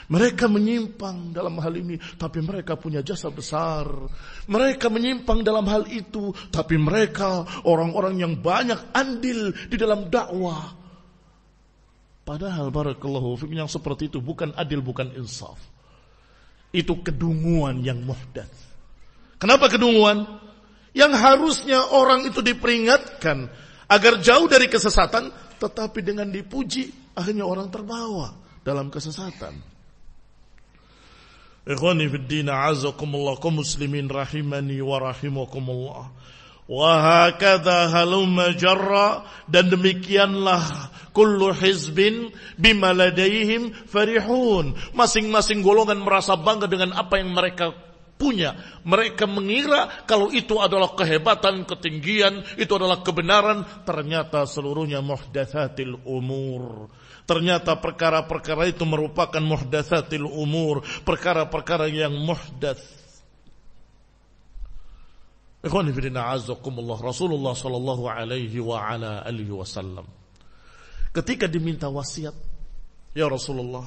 Mereka menyimpang dalam hal ini, tapi mereka punya jasa besar. Mereka menyimpang dalam hal itu, tapi mereka orang-orang yang banyak andil di dalam dakwah. Padahal barakallahu fikum yang seperti itu bukan adil, bukan insaf. Itu kedunguan yang muhdats. Kenapa kedunguan? Yang harusnya orang itu diperingatkan agar jauh dari kesesatan, tetapi dengan dipuji akhirnya orang terbawa dalam kesesatan. Ikhwani fid din, a'azzakumullah, kaum muslimin rahimani wa rahimakumullah. Wa hakadha halumma jarra, dan demikianlah kullu hizbin bima ladaihim farihun. Masing-masing golongan merasa bangga dengan apa yang mereka punya. Mereka mengira kalau itu adalah kehebatan, ketinggian, itu adalah kebenaran. Ternyata seluruhnya muhdatsatil umur. Ternyata perkara-perkara itu merupakan muhdatsatil umur, perkara-perkara yang muhdats. Ikhwani fillah, azakumullah, Rasulullah sallallahu alaihi wa ala alihi wasallam ketika diminta wasiat, ya Rasulullah,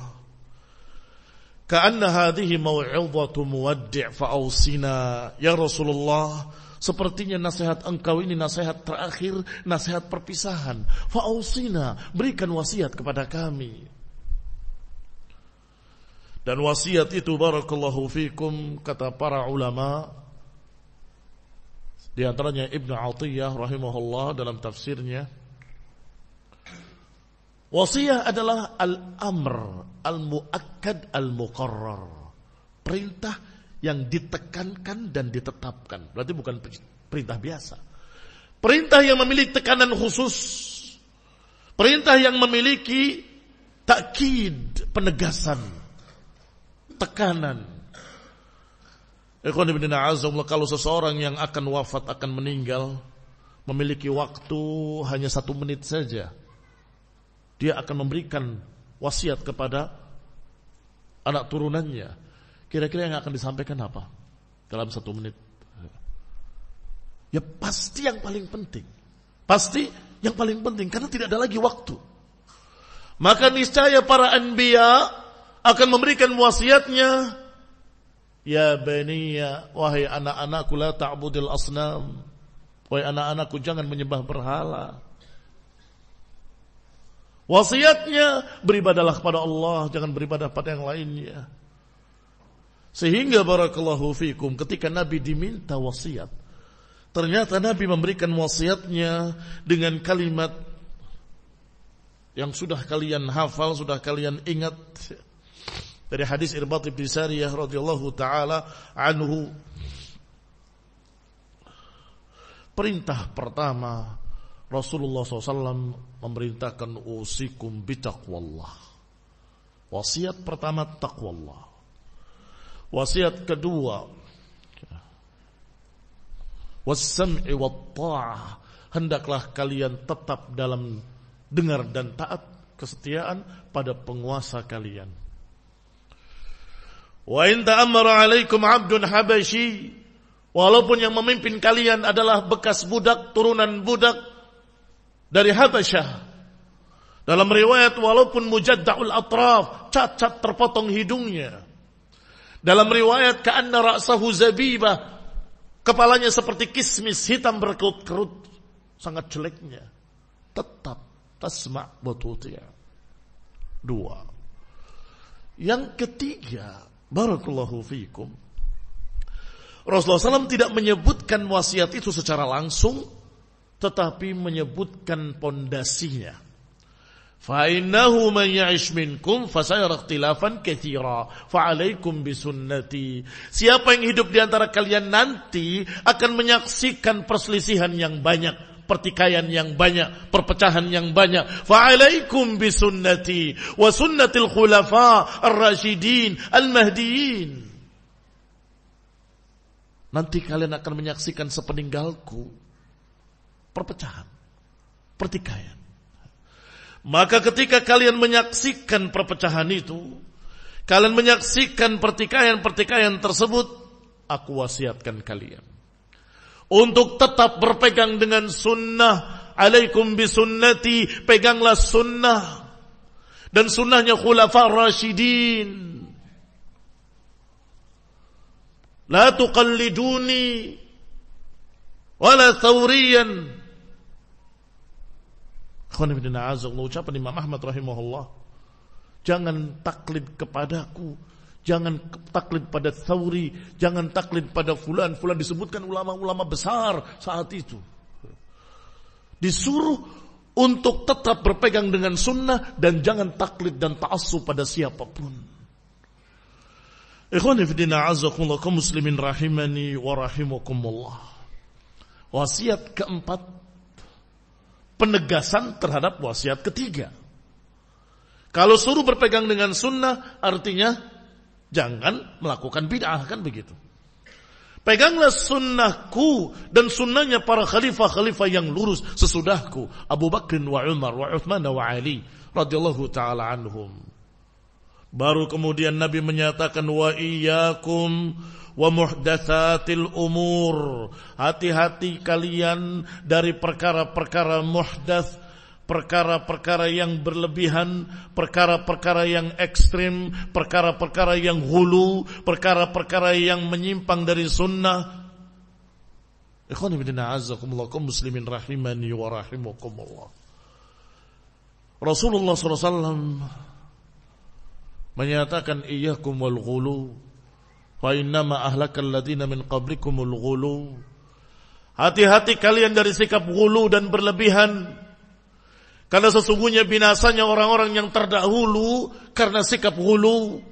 ka'anna hadhihi mau'izatu muwaddi' fa'ausina, ya Rasulullah, sepertinya nasihat engkau ini nasihat terakhir, nasihat perpisahan. Fa'ausina, berikan wasiat kepada kami. Dan wasiat itu barakallahu fikum, kata para ulama, di antaranya Ibnu Atiyah rahimahullah dalam tafsirnya, wasiyah adalah al-amr al-muakkad al-muqarrar, perintah yang ditekankan dan ditetapkan. Berarti bukan perintah biasa, perintah yang memiliki tekanan khusus, perintah yang memiliki takkid, penegasan, tekanan. Ikhwan ibn a'azzallah, kalau seseorang yang akan wafat, akan meninggal, memiliki waktu hanya 1 menit saja, dia akan memberikan wasiat kepada anak turunannya. Kira-kira yang akan disampaikan apa dalam 1 menit? Ya pasti yang paling penting. Pasti yang paling penting, karena tidak ada lagi waktu. Maka niscaya para anbiya akan memberikan wasiatnya. Ya baniya, wahai anak-anakku, la ta'budil asnam. Wahai anak-anakku, jangan menyembah berhala. Wasiatnya, beribadalah kepada Allah, jangan beribadah pada yang lainnya. Sehingga barakallahu fikum, ketika Nabi diminta wasiat, ternyata Nabi memberikan wasiatnya dengan kalimat yang sudah kalian hafal, sudah kalian ingat, dari hadis Irbad bin Sariyah radhiyallahu taala anhu. Perintah pertama, Rasulullah SAW memerintahkan usikum bitaqwallah. Wasiat pertama taqwallah. Wasiat kedua, was-sam'i wat-tha'ah, hendaklah kalian tetap dalam dengar dan taat, kesetiaan pada penguasa kalian. Wa in ta'ammara 'alaikum 'abdun habasyi, walaupun yang memimpin kalian adalah bekas budak, turunan budak dari Habasyah. Dalam riwayat walaupun mujadda'ul atraf, cacat terpotong hidungnya. Dalam riwayat ka'anna ra'sahu zabibah, kepalanya seperti kismis hitam berkerut-kerut, sangat jeleknya. Tetap tasma' wa tuti'. 2. Yang ketiga, barakallahu fikum, Rasulullah SAW tidak menyebutkan wasiat itu secara langsung, tetapi menyebutkan pondasinya. Fa innahu man ya'ish minkum fasayara ikhtilafan katsira fa 'alaikum bisunnati. Siapa yang hidup di antara kalian nanti akan menyaksikan perselisihan yang banyak, pertikaian yang banyak, perpecahan yang banyak. Fa 'alaikum bisunnati wa sunnatil khulafa ar-rasyidin al-mahdiyyin. Nanti kalian akan menyaksikan sepeninggalku perpecahan, pertikaian. Maka ketika kalian menyaksikan perpecahan itu, kalian menyaksikan pertikaian-pertikaian tersebut, aku wasiatkan kalian untuk tetap berpegang dengan sunnah. Alaikum bisunnati, peganglah sunnah dan sunnahnya khulafa rasyidin. La tuqalliduni wala thawriyan. Ucapan Imam Ahmad rahimahullah, jangan taklid kepadaku, jangan taklid pada Thawri, jangan taklid pada fulan disebutkan ulama-ulama besar saat itu. Disuruh untuk tetap berpegang dengan sunnah dan jangan taklid dan ta'assub pada siapapun. Ikhwani fillah azakumullah kaum muslimin rahimani wa rahimakumullah. Wasiat keempat, penegasan terhadap wasiat ketiga. Kalau suruh berpegang dengan sunnah artinya jangan melakukan bid'ah, kan begitu. Peganglah sunnahku dan sunnahnya para khalifah-khalifah yang lurus sesudahku, Abu Bakr wa Umar wa Uthman wa Ali radhiyallahu taala anhum. Baru kemudian Nabi menyatakan wa iyyakum wa muhdatsatil umur. Hati-hati kalian dari perkara-perkara muhdats, perkara-perkara yang berlebihan, perkara-perkara yang ekstrim, perkara-perkara yang hulu, perkara-perkara yang menyimpang dari sunnah. Ikhwan fillah azakumullah kaum muslimin rahimani wa rahimakumullah. Rasulullah SAW menyatakan iyyakum wal ghulu fa innama ahlakal ladina min qablikumul ghulu. Hati-hati kalian dari sikap ghulu dan berlebihan, karena sesungguhnya binasanya orang-orang yang terdahulu karena sikap ghulu.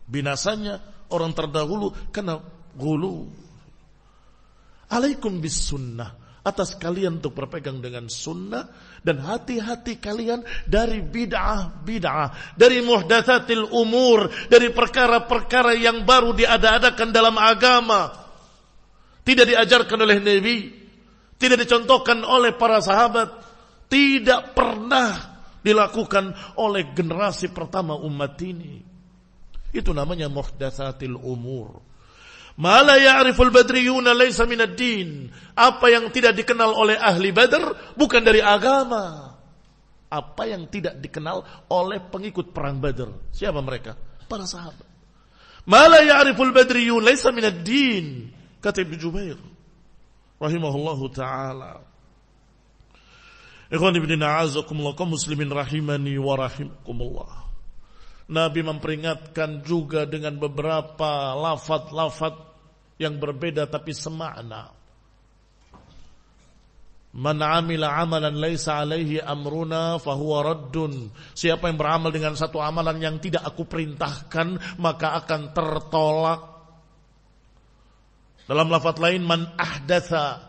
Binasanya orang terdahulu karena ghulu. Alaikum bis sunnah, atas kalian untuk berpegang dengan sunnah, dan hati-hati kalian dari bid'ah, dari muhdatsatil umur, dari perkara-perkara yang baru diada-adakan dalam agama, tidak diajarkan oleh Nabi, tidak dicontohkan oleh para sahabat, tidak pernah dilakukan oleh generasi pertama umat ini. Itu namanya muhdatsatil umur. Ma la ya'riful badriyuna laysa minad din. Apa yang tidak dikenal oleh ahli Badar bukan dari agama. Apa yang tidak dikenal oleh pengikut perang Badar, siapa mereka? Para sahabat. Ma la ya'riful badriyun laysa minad din, kata Ibnu Jubair rahimahullahu taala. Ikhwan ibn a'azakumullah kaum muslimin rahimani wa rahimakumullah. Nabi memperingatkan juga dengan beberapa lafaz-lafaz yang berbeda tapi semakna. Man amila amalan laisa alaihi amruna fahuwa raddun. Siapa yang beramal dengan satu amalan yang tidak aku perintahkan, maka akan tertolak. Dalam lafaz lain, man ahdatsa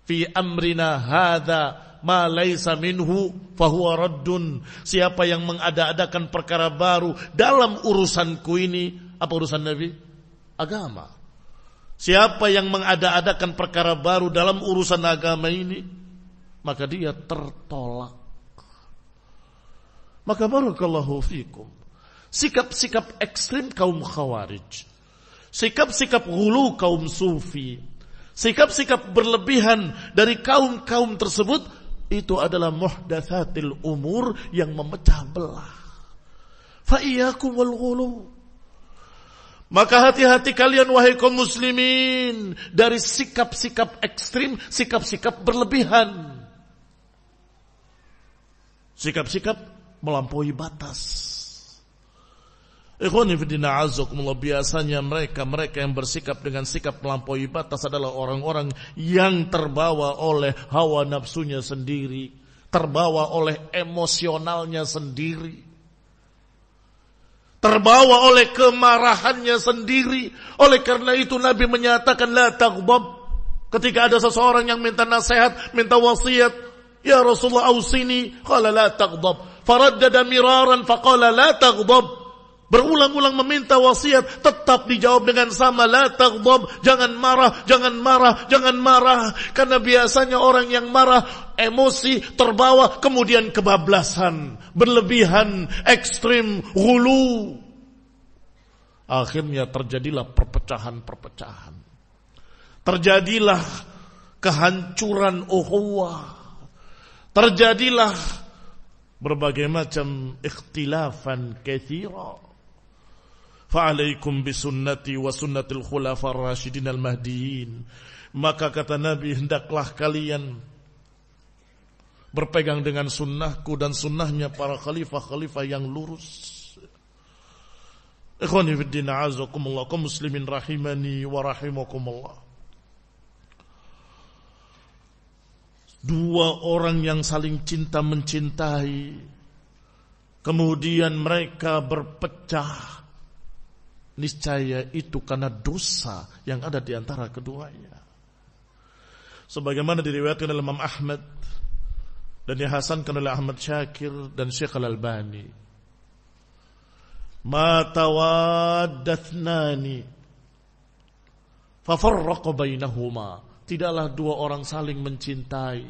fi amrina hadza ma laisa minhu fahuwa raddun. Siapa yang mengada-adakan perkara baru dalam urusanku ini, apa urusan Nabi? Agama. Siapa yang mengada-adakan perkara baru dalam urusan agama ini, maka dia tertolak. Maka barakallahu fikum, sikap-sikap ekstrim kaum Khawarij, sikap-sikap ghulu kaum Sufi, sikap-sikap berlebihan dari kaum-kaum tersebut, itu adalah muhdatsatil umur yang memecah belah. Fa iyyakum wal ghulu. Maka hati-hati kalian wahai kaum muslimin dari sikap-sikap ekstrim, sikap-sikap berlebihan, sikap-sikap melampaui batas. Ikhwani fillah azakumullah, biasanya mereka yang bersikap dengan sikap melampaui batas adalah orang-orang yang terbawa oleh hawa nafsunya sendiri, terbawa oleh emosionalnya sendiri, terbawa oleh kemarahannya sendiri. Oleh karena itu Nabi menyatakan la taghdab. Ketika ada seseorang yang minta nasihat, minta wasiat, ya Rasulullah ausini, qala la taghdab. Faraddada miraran faqala la taghdab. Berulang-ulang meminta wasiat, tetap dijawab dengan sama, la taghdab, jangan marah, jangan marah, jangan marah. Karena biasanya orang yang marah, emosi, terbawa, kemudian kebablasan, berlebihan, ekstrim, ghulu. Akhirnya terjadilah perpecahan-perpecahan. Terjadilah kehancuran ukhuwah. Terjadilah berbagai macam ikhtilafan katsira. Fa'alaikum bisunnati wa sunnatil khulafar rasyidin al-mahdiyyin. Maka kata Nabi, hendaklah kalian berpegang dengan sunnahku dan sunnahnya para khalifah-khalifah yang lurus. Ikhwani fiddin, a'azakumullah, kaum muslimin rahimani wa rahimakumullah. Dua orang yang saling cinta mencintai, kemudian mereka berpecah, niscaya itu karena dosa yang ada di antara keduanya. Sebagaimana diriwayatkan oleh Imam Ahmad dan dihasankan oleh Ahmad Syakir dan Syekh Al-Albani. Ma tawaddathnani fafarraqa bainahuma. Tidaklah dua orang saling mencintai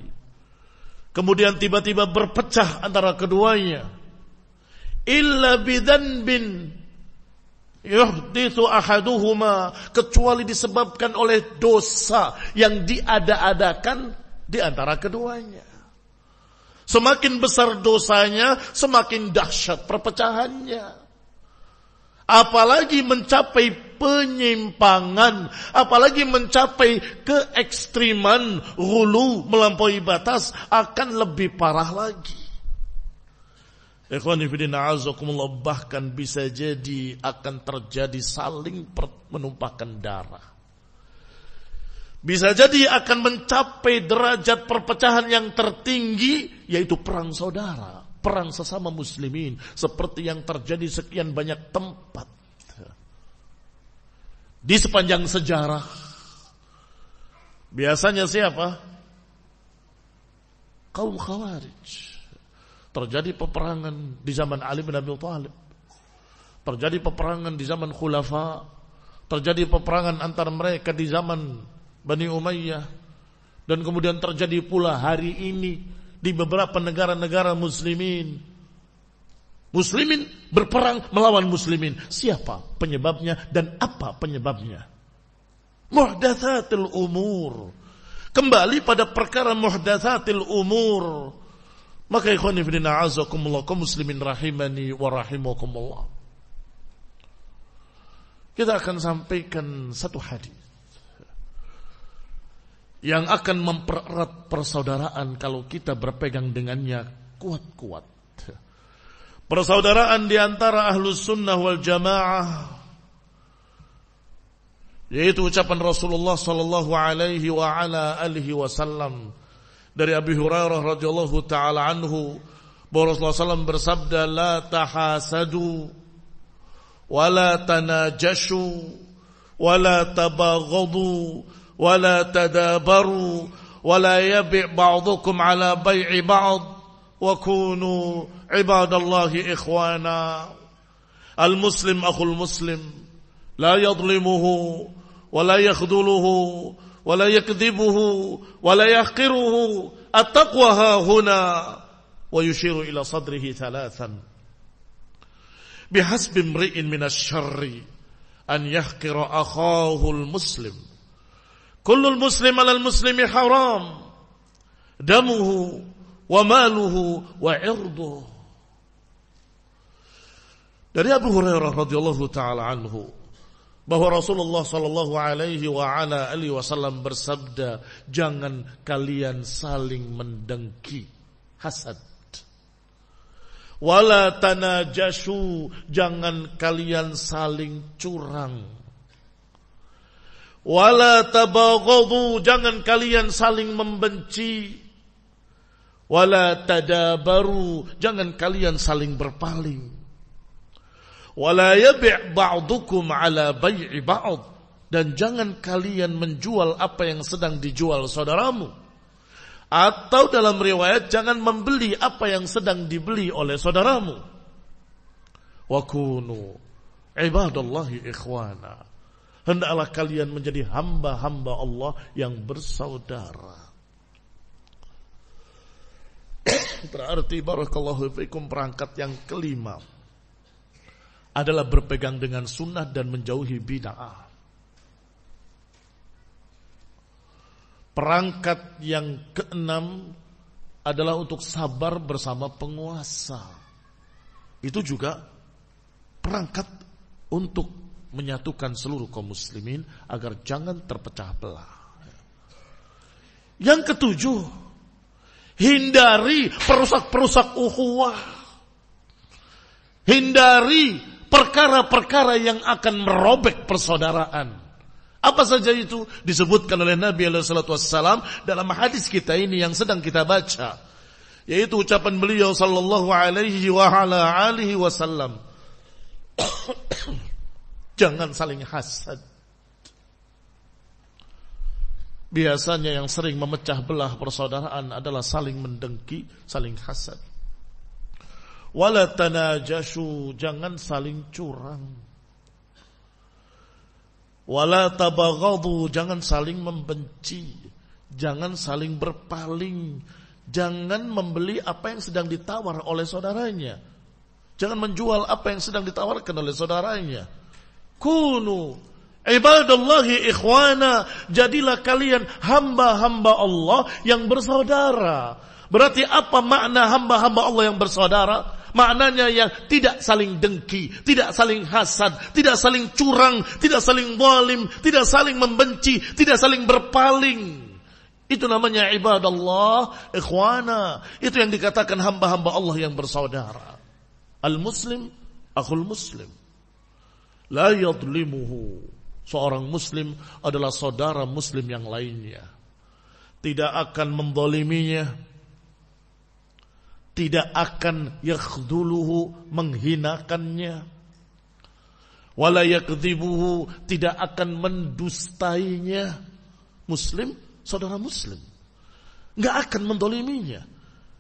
kemudian tiba-tiba berpecah antara keduanya, illa bidzanbin yuhditsu ahaduhuma, kecuali disebabkan oleh dosa yang diada-adakan di antara keduanya. Semakin besar dosanya, semakin dahsyat perpecahannya. Apalagi mencapai penyimpangan, apalagi mencapai keekstriman, ghulu, melampaui batas, akan lebih parah lagi. Ikhwani fillah, a'azakumullah, bahkan bisa jadi akan terjadi saling menumpahkan darah. Bisa jadi akan mencapai derajat perpecahan yang tertinggi, yaitu perang saudara, perang sesama muslimin, seperti yang terjadi sekian banyak tempat di sepanjang sejarah. Biasanya siapa? Kaum Khawarij. Terjadi peperangan di zaman Ali bin Abi Thalib, terjadi peperangan di zaman Khulafa, terjadi peperangan antara mereka di zaman Bani Umayyah, dan kemudian terjadi pula hari ini di beberapa negara-negara muslimin. Muslimin berperang melawan muslimin. Siapa penyebabnya dan apa penyebabnya? Muhdatsatil umur. Kembali pada perkara muhdatsatil umur. Maka ikhwani fillah, a'azakumullah, kaum muslimin rahimani wa rahimakumullah. Kita akan sampaikan satu hadis yang akan mempererat persaudaraan kalau kita berpegang dengannya kuat-kuat. Persaudaraan di antara ahlus sunnah wal jamaah, yaitu ucapan Rasulullah sallallahu alaihi wa ala alihi wasallam dari Abi Hurairah radhiyallahu taala anhu, bahwa Rasulullah SAW bersabda, la tahasadu wa la tanajashu wa la tabaghadu wa la tadabaru wa la yabi' ba'dukum ala bai'i ba'd wa kunu ibadallahi ikhwana. Al-muslim akhul muslim la yadlimuhu wa la yakhdhuluhu wa la yakdhibuhu wa la yahqiruhu. At-taqwa ha huna, wa yushiru ila sadrihi thalathan. Bihasbi imri'in minasy-syarri an yahqira akhahu al-muslim. Kullul muslim 'alal muslimi haram, damuhu wa maluhu wa 'irduhu. Dari Abu Hurairah radhiyallahu taala anhu, bahwa Rasulullah sallallahu alaihi wa ala alihi wasallam bersabda, jangan kalian saling mendengki, hasad. Wala tanajashu, jangan kalian saling curang. Wala tabaghadu, jangan kalian saling membenci. Wala tadabaru, jangan kalian saling berpaling. Wala yabi' ba'dukum ala bai'i ba'd, dan jangan kalian menjual apa yang sedang dijual saudaramu. Atau dalam riwayat, jangan membeli apa yang sedang dibeli oleh saudaramu. Wa kunu ibadallahi ikhwana, hendaklah kalian menjadi hamba-hamba Allah yang bersaudara. Berarti barakallahu fikum, perangkat yang kelima adalah berpegang dengan sunnah dan menjauhi bid'ah. Perangkat yang keenam adalah untuk sabar bersama penguasa. Itu juga perangkat untuk menyatukan seluruh kaum muslimin agar jangan terpecah belah. Yang ketujuh, hindari perusak-perusak ukhuwah. Hindari perkara-perkara yang akan merobek persaudaraan. Apa saja itu disebutkan oleh Nabi SAW dalam hadis kita ini yang sedang kita baca, yaitu ucapan beliau sallallahu alaihi wa ala alihi wasallam. Jangan saling hasad. Biasanya yang sering memecah belah persaudaraan adalah saling mendengki, saling hasad. Wala tanajashu, jangan saling curang. Wala tabaghadu, jangan saling membenci, jangan saling berpaling, jangan membeli apa yang sedang ditawar oleh saudaranya, jangan menjual apa yang sedang ditawarkan oleh saudaranya. Kunu ibadallahi ikhwana, jadilah kalian hamba-hamba Allah yang bersaudara. Berarti apa makna hamba-hamba Allah yang bersaudara? Maknanya yang tidak saling dengki, tidak saling hasad, tidak saling curang, tidak saling zalim, tidak saling membenci, tidak saling berpaling. Itu namanya ibadallah ikhwana. Itu yang dikatakan hamba-hamba Allah yang bersaudara. Al-muslim akhul muslim, la yadlimuhu. Seorang muslim adalah saudara muslim yang lainnya, tidak akan mendoliminya, tidak akan yakhduluhu, menghinakannya, wala yakdzibuhu, tidak akan mendustainya. Muslim, saudara muslim, enggak akan mendoliminya,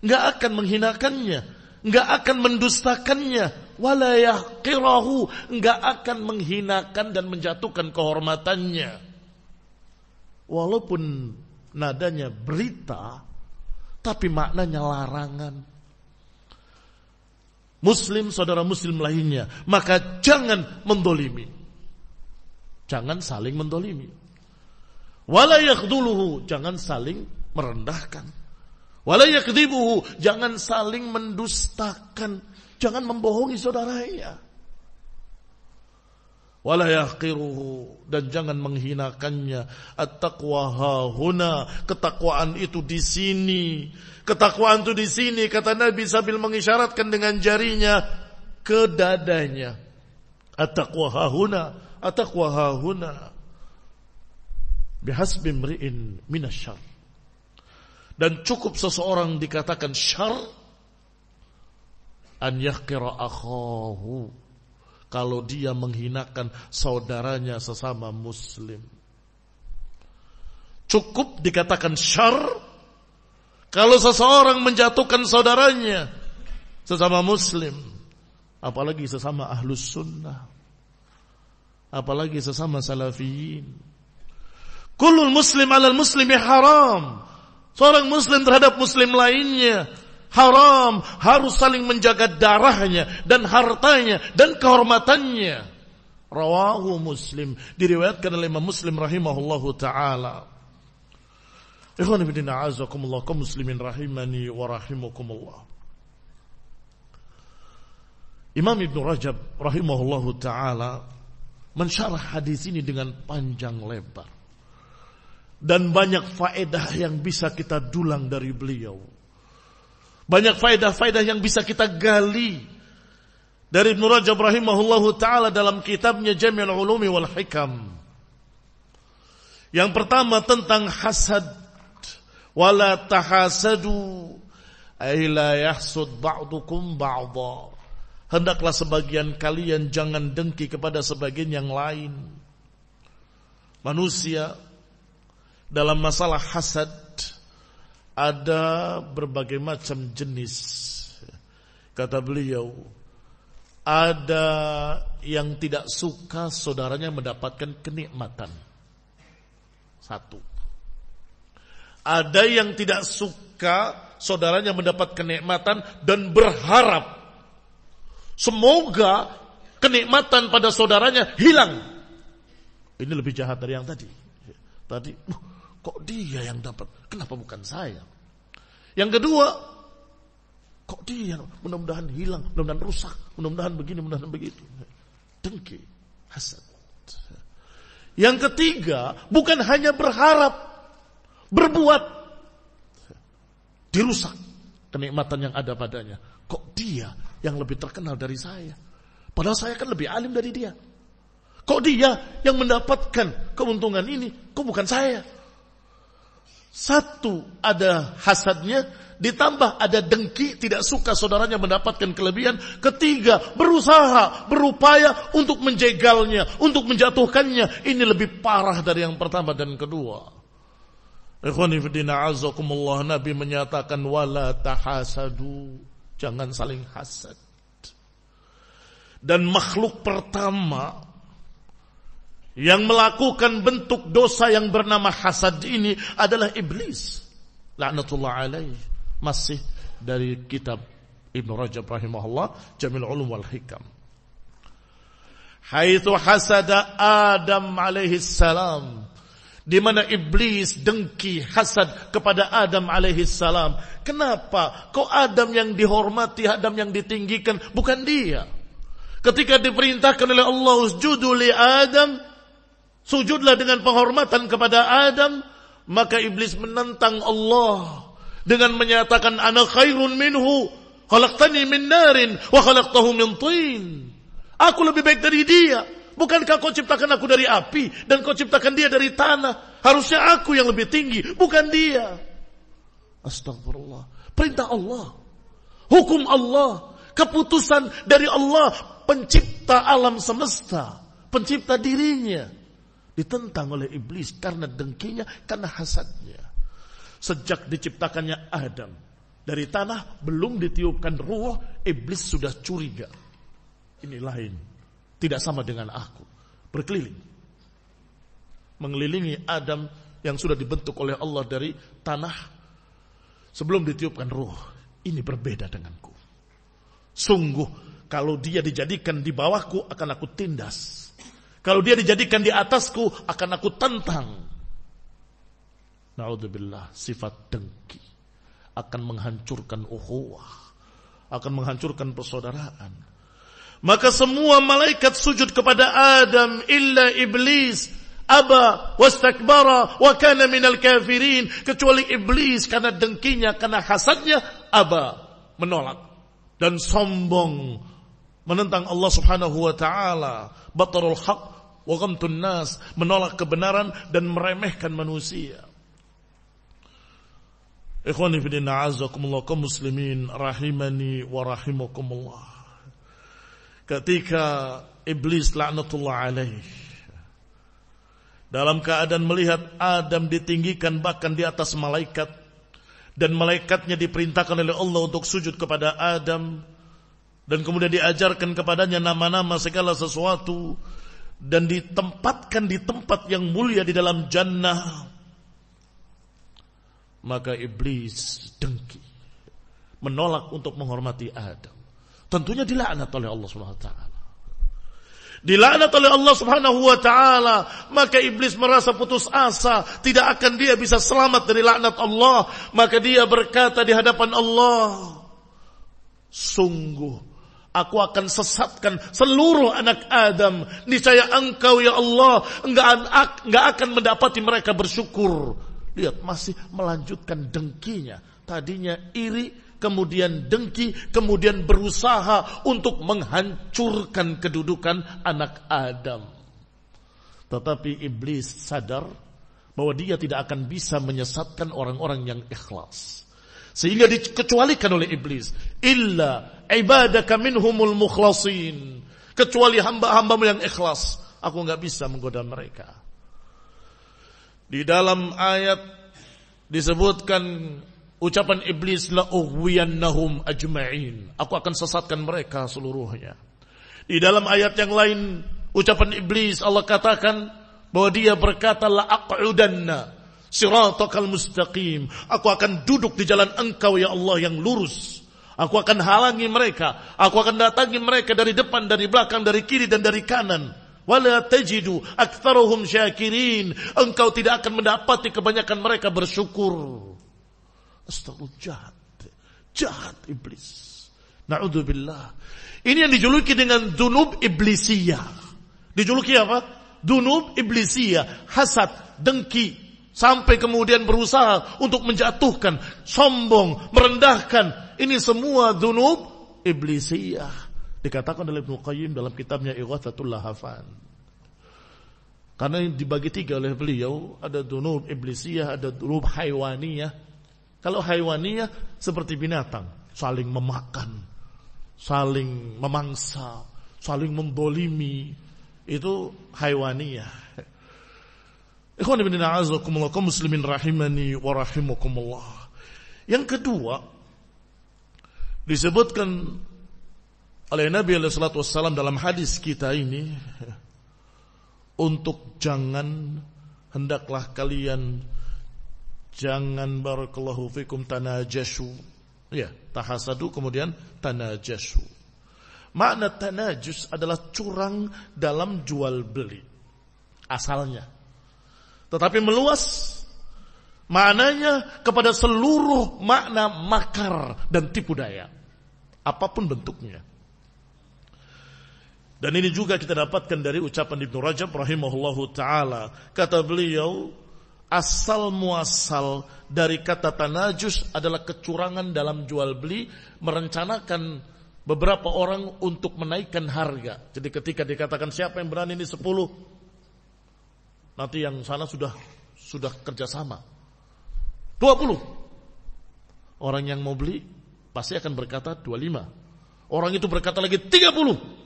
enggak akan menghinakannya, enggak akan mendustakannya, wala yahqirahu, enggak akan menghinakan dan menjatuhkan kehormatannya. Walaupun nadanya berita, tapi maknanya larangan. Muslim, saudara muslim lainnya, maka jangan mendolimi, jangan saling mendolimi. Wala yakhduluhu, jangan saling merendahkan. Wala yakdzibuhu, jangan saling mendustakan, jangan membohongi saudaranya. Wala yahqiruhu, dan jangan menghinakannya. At-taqwa hahuna, ketakwaan itu di sini. Ketakwaan itu di sini, kata Nabi sambil mengisyaratkan dengan jarinya ke dadanya. At-taqwa hahuna, at-taqwa hahuna. Bihasbi mri'in minasyarr. Dan cukup seseorang dikatakan syarr an yahqira akhahu, kalau dia menghinakan saudaranya sesama muslim. Cukup dikatakan syarr kalau seseorang menjatuhkan saudaranya sesama muslim, apalagi sesama ahlus sunnah, apalagi sesama salafiyin. Kullul muslim alal muslimi haram. Seorang muslim terhadap muslim lainnya haram, harus saling menjaga darahnya dan hartanya dan kehormatannya. Rawahu Muslim, diriwayatkan oleh Imam Muslim rahimahullahu taala. Ikhwan fillah a'azakumullah, kaum muslimin rahimani wa rahimakumullah. Imam Ibn Rajab rahimahullahu taala mensyarah hadis ini dengan panjang lebar, dan banyak faedah yang bisa kita dulang dari beliau. Banyak faedah-faedah yang bisa kita gali dari Ibn Rajab rahimahullahu ta'ala dalam kitabnya Jami'ul Ulumi wal Hikam. Yang pertama tentang hasad. Wala tahasadu ay la yahsud ba'dukum ba'dha. Hendaklah sebagian kalian jangan dengki kepada sebagian yang lain. Manusia dalam masalah hasad ada berbagai macam jenis. Kata beliau, ada yang tidak suka saudaranya mendapatkan kenikmatan. Satu. Ada yang tidak suka saudaranya mendapat kenikmatan dan berharap semoga kenikmatan pada saudaranya hilang. Ini lebih jahat dari yang tadi. Tadi, kok dia yang dapat? Kenapa bukan saya? Yang kedua, kok dia? Mudah-mudahan hilang, mudah-mudahan rusak, mudah-mudahan begini, mudah-mudahan begitu. Dengki, hasad. Yang ketiga, bukan hanya berharap, berbuat, dirusak kenikmatan yang ada padanya. Kok dia yang lebih terkenal dari saya? Padahal saya kan lebih alim dari dia. Kok dia yang mendapatkan keuntungan ini? Kok bukan saya? Satu, ada hasadnya, ditambah ada dengki, tidak suka saudaranya mendapatkan kelebihan. Ketiga, berusaha, berupaya untuk menjegalnya, untuk menjatuhkannya. Ini lebih parah dari yang pertama dan kedua. Ikhwani fillah azakumullah, Nabi menyatakan wala tahasadu, jangan saling hasad. Dan makhluk pertama yang melakukan bentuk dosa yang bernama hasad ini adalah iblis. La'natullah alaih. Masih dari kitab Ibn Rajab rahimahullah, Jamil Ulum wal Hikam. Haitsu hasada Adam alaihi salam, di mana iblis dengki hasad kepada Adam alaihi salam. Kenapa? Kok Adam yang dihormati, Adam yang ditinggikan, bukan dia? Ketika diperintahkan oleh Allah usjudu li Adam, sujudlah dengan penghormatan kepada Adam, maka iblis menentang Allah dengan menyatakan ana khairun minhu, khalaqtani min narin wa khalaqtahu min tin. Aku lebih baik dari dia. Bukankah kau ciptakan aku dari api dan kau ciptakan dia dari tanah? Harusnya aku yang lebih tinggi, bukan dia. Astagfirullah. Perintah Allah, hukum Allah, keputusan dari Allah, pencipta alam semesta, pencipta dirinya, ditentang oleh iblis karena dengkinya, karena hasadnya. Sejak diciptakannya Adam dari tanah, belum ditiupkan ruh, iblis sudah curiga. Ini lain, tidak sama dengan aku. Berkeliling, mengelilingi Adam yang sudah dibentuk oleh Allah dari tanah sebelum ditiupkan ruh. Ini berbeda denganku. Sungguh, kalau dia dijadikan di bawahku akan aku tindas. Kalau dia dijadikan di atasku, akan aku tentang. Na'udzubillah, sifat dengki akan menghancurkan ukhuwah, akan menghancurkan persaudaraan. Maka semua malaikat sujud kepada Adam illa iblis, aba wastakbara wa kana minal kafirin. Kecuali iblis, karena dengkinya, karena hasadnya, aba, menolak dan sombong, menentang Allah subhanahu wa ta'ala. Batarul haq wa ghamtun nas, menolak kebenaran dan meremehkan manusia. Ikhwani fillah a'azzakumullah, kaum muslimin rahimani wa rahimakumullah. Ketika iblis laknatullah alaih dalam keadaan melihat Adam ditinggikan bahkan di atas malaikat, dan malaikatnya diperintahkan oleh Allah untuk sujud kepada Adam, dan kemudian diajarkan kepadanya nama-nama segala sesuatu, dan ditempatkan di tempat yang mulia di dalam jannah, maka iblis dengki, menolak untuk menghormati Adam. Tentunya dilaknat oleh Allah Subhanahu wa taala. Dilaknat oleh Allah Subhanahu wa taala, maka iblis merasa putus asa, tidak akan dia bisa selamat dari laknat Allah. Maka dia berkata di hadapan Allah, sungguh aku akan sesatkan seluruh anak Adam. Niscaya engkau ya Allah enggak akan mendapati mereka bersyukur. Lihat, masih melanjutkan dengkinya. Tadinya iri, kemudian dengki, kemudian berusaha untuk menghancurkan kedudukan anak Adam. Tetapi iblis sadar bahwa dia tidak akan bisa menyesatkan orang-orang yang ikhlas, sehingga dikecualikan oleh iblis, illa ibadaka minhumul mukhlasin, kecuali hamba-hambamu yang ikhlas, aku enggak bisa menggoda mereka. Di dalam ayat disebutkan ucapan iblis, la ughwiyannahum ajma'in, aku akan sesatkan mereka seluruhnya. Di dalam ayat yang lain ucapan iblis, Allah katakan bahwa dia berkata, la aq'udanna siratakal mustaqim, aku akan duduk di jalan engkau ya Allah yang lurus, Aku akan halangi mereka. Aku akan datangi mereka dari depan, dari belakang, dari kiri dan dari kanan. Wala tajidu aktsaruhum syakirin. Engkau tidak akan mendapati kebanyakan mereka bersyukur. Astagfirullah, jahat iblis. Na'udzubillah. Ini yang dijuluki dengan dunub iblisiyah. Dijuluki apa? Dunub iblisiyah. Hasad, dengki. Sampai kemudian berusaha untuk menjatuhkan, sombong, merendahkan. Ini semua dunub iblisiyah. Dikatakan oleh Ibnu Qayyim dalam kitabnya Ighatsatul Lahafan. Karena dibagi 3 oleh beliau. Ada dunub iblisiyah, ada dunub haywaniyah. Kalau haywaniyah seperti binatang. Saling memakan, saling memangsa, saling membolimi. Itu haywaniyah. Ikhwan ibn a'azakumullah, kaum muslimin rahimani wa rahimakumullah. Yang kedua, disebutkan oleh Nabi sallallahu alaihi wasallam dalam hadis kita ini, untuk hendaklah kalian jangan barakallahu fikum tanajashu. Ya, tahasadu kemudian tanajashu. Makna tanajus adalah curang dalam jual beli asalnya. Tetapi meluas maknanya kepada seluruh makna makar dan tipu daya, apapun bentuknya. Dan ini juga kita dapatkan dari ucapan Ibnu Rajab rahimahullahu ta'ala. Kata beliau, asal muasal dari kata tanajus adalah kecurangan dalam jual beli, merencanakan beberapa orang untuk menaikkan harga. Jadi ketika dikatakan siapa yang berani ini 10, nanti yang sana sudah kerjasama 20. Orang yang mau beli pasti akan berkata 25. Orang itu berkata lagi 30.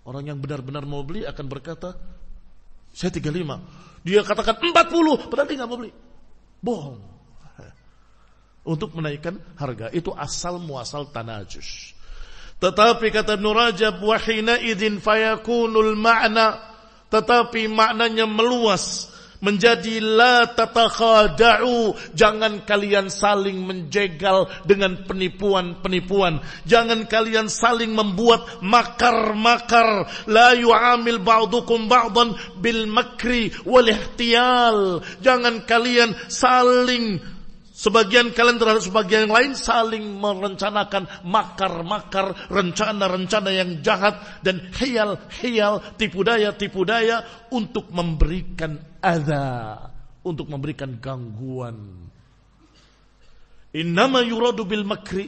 Orang yang benar-benar mau beli akan berkata saya 35. Dia katakan 40, padahal dia nggak mau beli. Bohong. Untuk menaikkan harga. Itu asal muasal tanajus. Tetapi kata Ibnu Rajab, wa hina idzin fayakunul ma'na, tetapi maknanya meluas menjadi la tatakhada'u. Jangan kalian saling menjegal dengan penipuan-penipuan. Jangan kalian saling membuat makar-makar. La yu'amil ba'dukum ba'dan bil makri wal ihtiyal. Jangan kalian saling, sebagian kalian terhadap sebagian yang lain saling merencanakan makar-makar, rencana-rencana yang jahat dan hiyal-hiyal, tipu daya untuk memberikan adza, untuk memberikan gangguan. Innama yuradu bil makri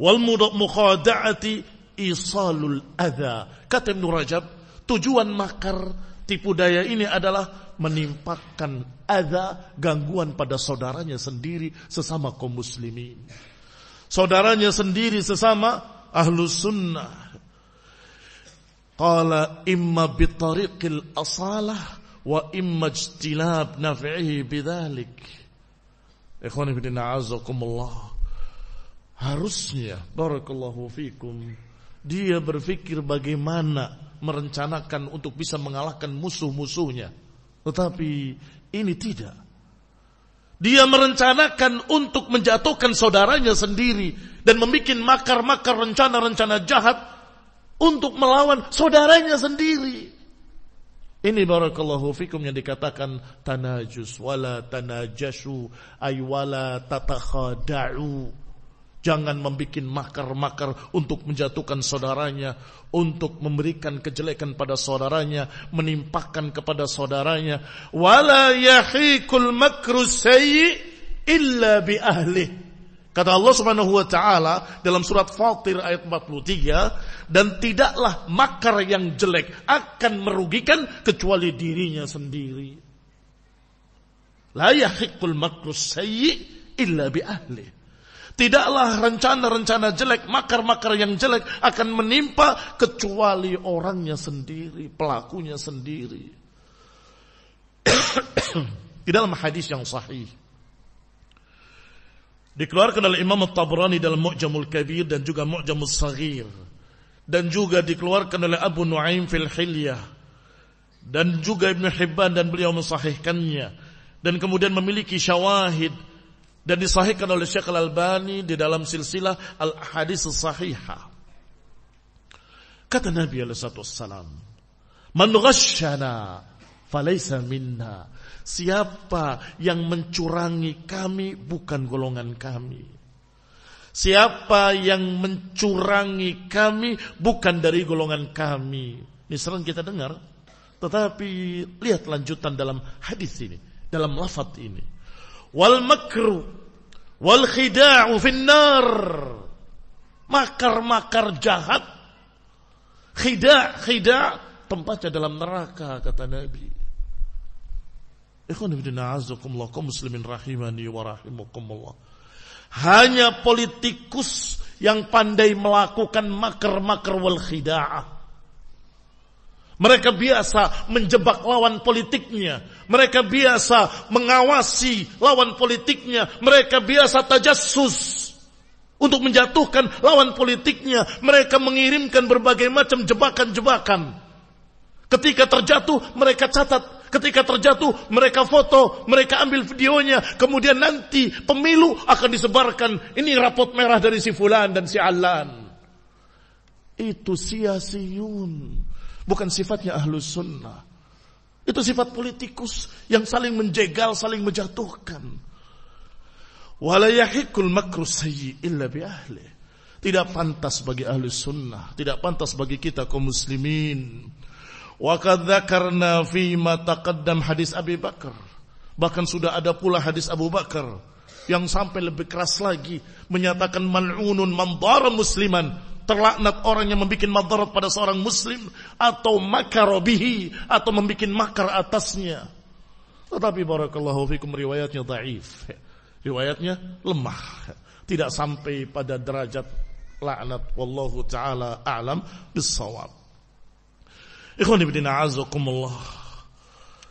wal mukhada'ati isalul adza. Kata Ibnu Rajab, tujuan makar, tipu daya ini adalah menimpakan adza, gangguan pada saudaranya sendiri sesama kaum muslimin, saudaranya sendiri sesama ahlus sunnah. Qala imma bitariqil asalah wa imma ijtinab naf'ihi bidzalik. Ikhwan fillah azakumullah, harusnya barakallahu fikum dia berpikir bagaimana merencanakan untuk bisa mengalahkan musuh-musuhnya. Tetapi ini tidak. Dia merencanakan untuk menjatuhkan saudaranya sendiri dan membuat makar-makar, rencana-rencana jahat untuk melawan saudaranya sendiri. Ini barakallahu fikum yang dikatakan tanajus, wala tanajashu, ay wala tatakhada'u. Jangan membuat makar-makar untuk menjatuhkan saudaranya, untuk memberikan kejelekan pada saudaranya, menimpakan kepada saudaranya. Wala yahiqul makru sayyi illa bi ahli. Kata Allah Subhanahu wa taala dalam surat Fatir ayat 43, dan tidaklah makar yang jelek akan merugikan kecuali dirinya sendiri. La yahiqul makru sayyi illa bi ahli. Tidaklah rencana-rencana jelek, makar-makar yang jelek akan menimpa kecuali orangnya sendiri, pelakunya sendiri. Di dalam hadis yang sahih dikeluarkan oleh Imam At-Tabrani dalam Mu'jamul Kabir dan juga Mu'jamul Saghir, dan juga dikeluarkan oleh Abu Nuaim fil Hilyah, dan juga Ibnu Hibban, dan beliau mensahihkannya, dan kemudian memiliki syawahid dan disahihkan oleh Syekh Al-Albani di dalam silsilah Al-Hadits Shahihah. Kata Nabi SAW, "Man ghasyana falaysa minna." Siapa yang mencurangi kami bukan golongan kami. Siapa yang mencurangi kami bukan dari golongan kami. Ini sering kita dengar, tetapi lihat lanjutan dalam hadis ini, dalam lafaz ini. Wal makru wal khida'u finnar. Makar-makar jahat, khida' tempatnya dalam neraka, kata Nabi. Ikhwan fillah, a'azzakumullah, kaum muslimin rahimani wa rahimakumullah. Hanya politikus yang pandai melakukan makar-makar wal khida'ah. Mereka biasa menjebak lawan politiknya. Mereka biasa mengawasi lawan politiknya. Mereka biasa tajassus untuk menjatuhkan lawan politiknya. Mereka mengirimkan berbagai macam jebakan-jebakan. Ketika terjatuh, mereka catat. Ketika terjatuh, mereka foto, mereka ambil videonya. Kemudian nanti pemilu akan disebarkan. Ini rapot merah dari si fulan dan si alan. Itu sia-siun. Bukan sifatnya ahlus sunnah. Itu sifat politikus yang saling menjegal, saling menjatuhkan. Wala yahikul makru sayyi illa bi ahli. Tidak pantas bagi ahlus sunnah, tidak pantas bagi kita kaum muslimin. Wa qad dzakarna fi ma taqaddam hadis Abi Bakar. Bahkan sudah ada pula hadis Abu Bakar yang sampai lebih keras lagi, menyatakan mal'unun man dara musliman, terlaknat orang yang membuat madarat pada seorang muslim, atau makar bihi, atau membuat makar atasnya. Tetapi barakallahu fikum, riwayatnya dhaif. Riwayatnya lemah. Tidak sampai pada derajat laknat. Wallahu ta'ala a'lam bis-shawab. Ikhwan fillah, a'azzakumullah.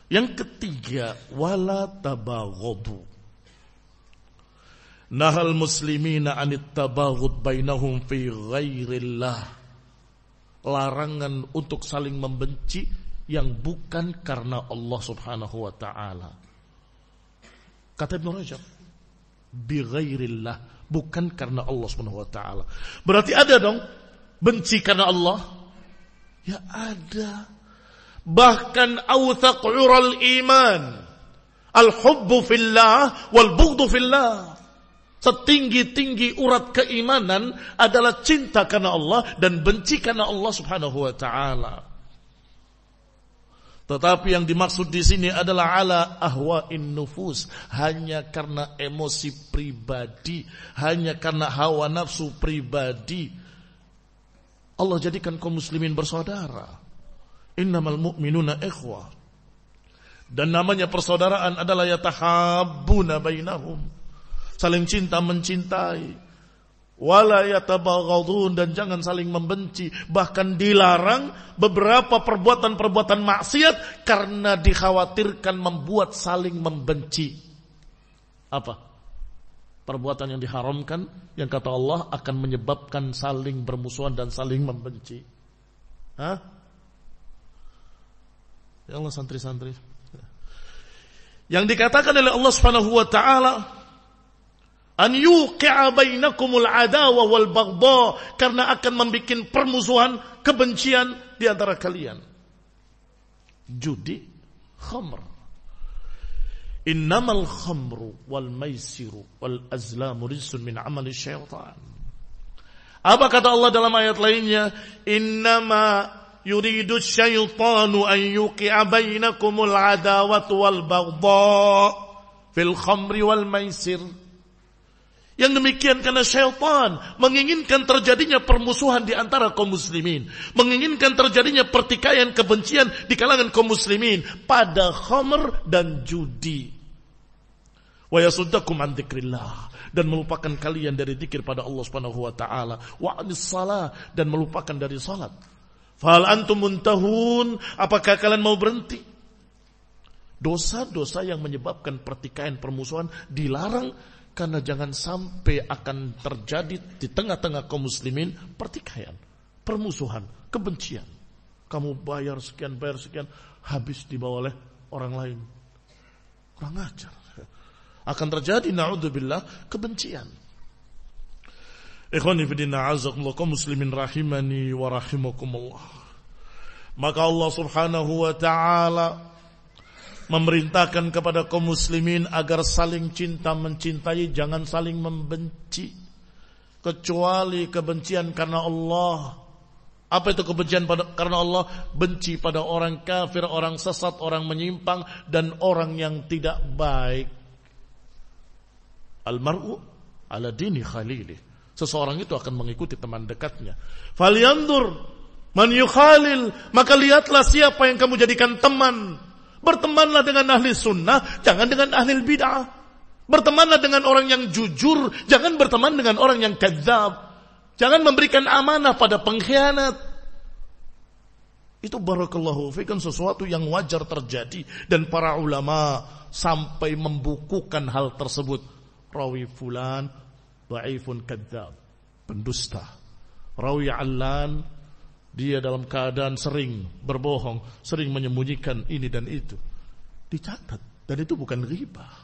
Yang ketiga, wala tabaghadu. Nahal muslimina anit tabaghud bainahum fi ghairillah. Larangan untuk saling membenci yang bukan karena Allah Subhanahu wa taala. Kata Ibnu Rajab, bi ghairillah, bukan karena Allah Subhanahu wa taala. Berarti ada dong benci karena Allah? Ya ada. Bahkan awthaq ural iman, al-hubbu fillah wal bughdu fillah. Setinggi-tinggi urat keimanan adalah cinta karena Allah dan benci karena Allah Subhanahu wa taala. Tetapi yang dimaksud di sini adalah ala ahwa'in nufus, hanya karena emosi pribadi, hanya karena hawa nafsu pribadi. Allah jadikan kaum muslimin bersaudara. Innamal mu'minuna ikhwah. Dan namanya persaudaraan adalah yatahabbuna bainahum. Saling cinta mencintai. Wala yatabaghadun, dan jangan saling membenci. Bahkan dilarang beberapa perbuatan-perbuatan maksiat karena dikhawatirkan membuat saling membenci. Apa? Perbuatan yang diharamkan yang kata Allah akan menyebabkan saling bermusuhan dan saling membenci. Hah? Ya Allah, santri-santri. Yang dikatakan oleh Allah Subhanahu wa taala, an yuqi'a bainakumul adawa wal baghdha, karena akan membuat permusuhan, kebencian di antara kalian. Judi, khamr. Innamal khamru wal maisiru wal azlamu rijsun min amali syaitan. Apa kata Allah dalam ayat lainnya? Innama yuridu syaitanu an yuqi'a bainakumul adawatu wal baghdha fil khamri wal maisir. Yang demikian karena syaitan menginginkan terjadinya permusuhan di antara kaum muslimin, menginginkan terjadinya pertikaian, kebencian di kalangan kaum muslimin pada khamr dan judi. Wa yasuddakum an dzikrillah, dan melupakan kalian dari zikir pada Allah Subhanahu wa taala, wa anis shalah, dan melupakan dari salat. Fa hal antum muntahun, apakah kalian mau berhenti? Dosa-dosa yang menyebabkan pertikaian, permusuhan dilarang, karena jangan sampai akan terjadi di tengah-tengah kaum muslimin pertikaian, permusuhan, kebencian. Kamu bayar sekian, habis dibawa oleh orang lain. Kurang ajar. Akan terjadi na'udzubillah kebencian. Ikhwani fillah a'azzakumullah kaum muslimin rahimani wa rahimakumullah. Maka Allah Subhanahu wa taala memerintahkan kepada kaum muslimin agar saling cinta mencintai, jangan saling membenci. Kecuali kebencian karena Allah. Apa itu kebencian karena Allah? Benci pada orang kafir, orang sesat, orang menyimpang, dan orang yang tidak baik. Al-mar'u ala dini khalilih. Seseorang itu akan mengikuti teman dekatnya. Falyanzur man yukhalil. Maka lihatlah siapa yang kamu jadikan teman. Bertemanlah dengan ahli sunnah, jangan dengan ahli bid'ah. Bertemanlah dengan orang yang jujur, jangan berteman dengan orang yang kadzab. Jangan memberikan amanah pada pengkhianat. Itu barakallahu fikum sesuatu yang wajar terjadi, dan para ulama sampai membukukan hal tersebut. Rawi fulan dhaifun kadzab, pendusta. Rawi allan, dia dalam keadaan sering berbohong, sering menyembunyikan ini dan itu. Dicatat, dan itu bukan ghibah.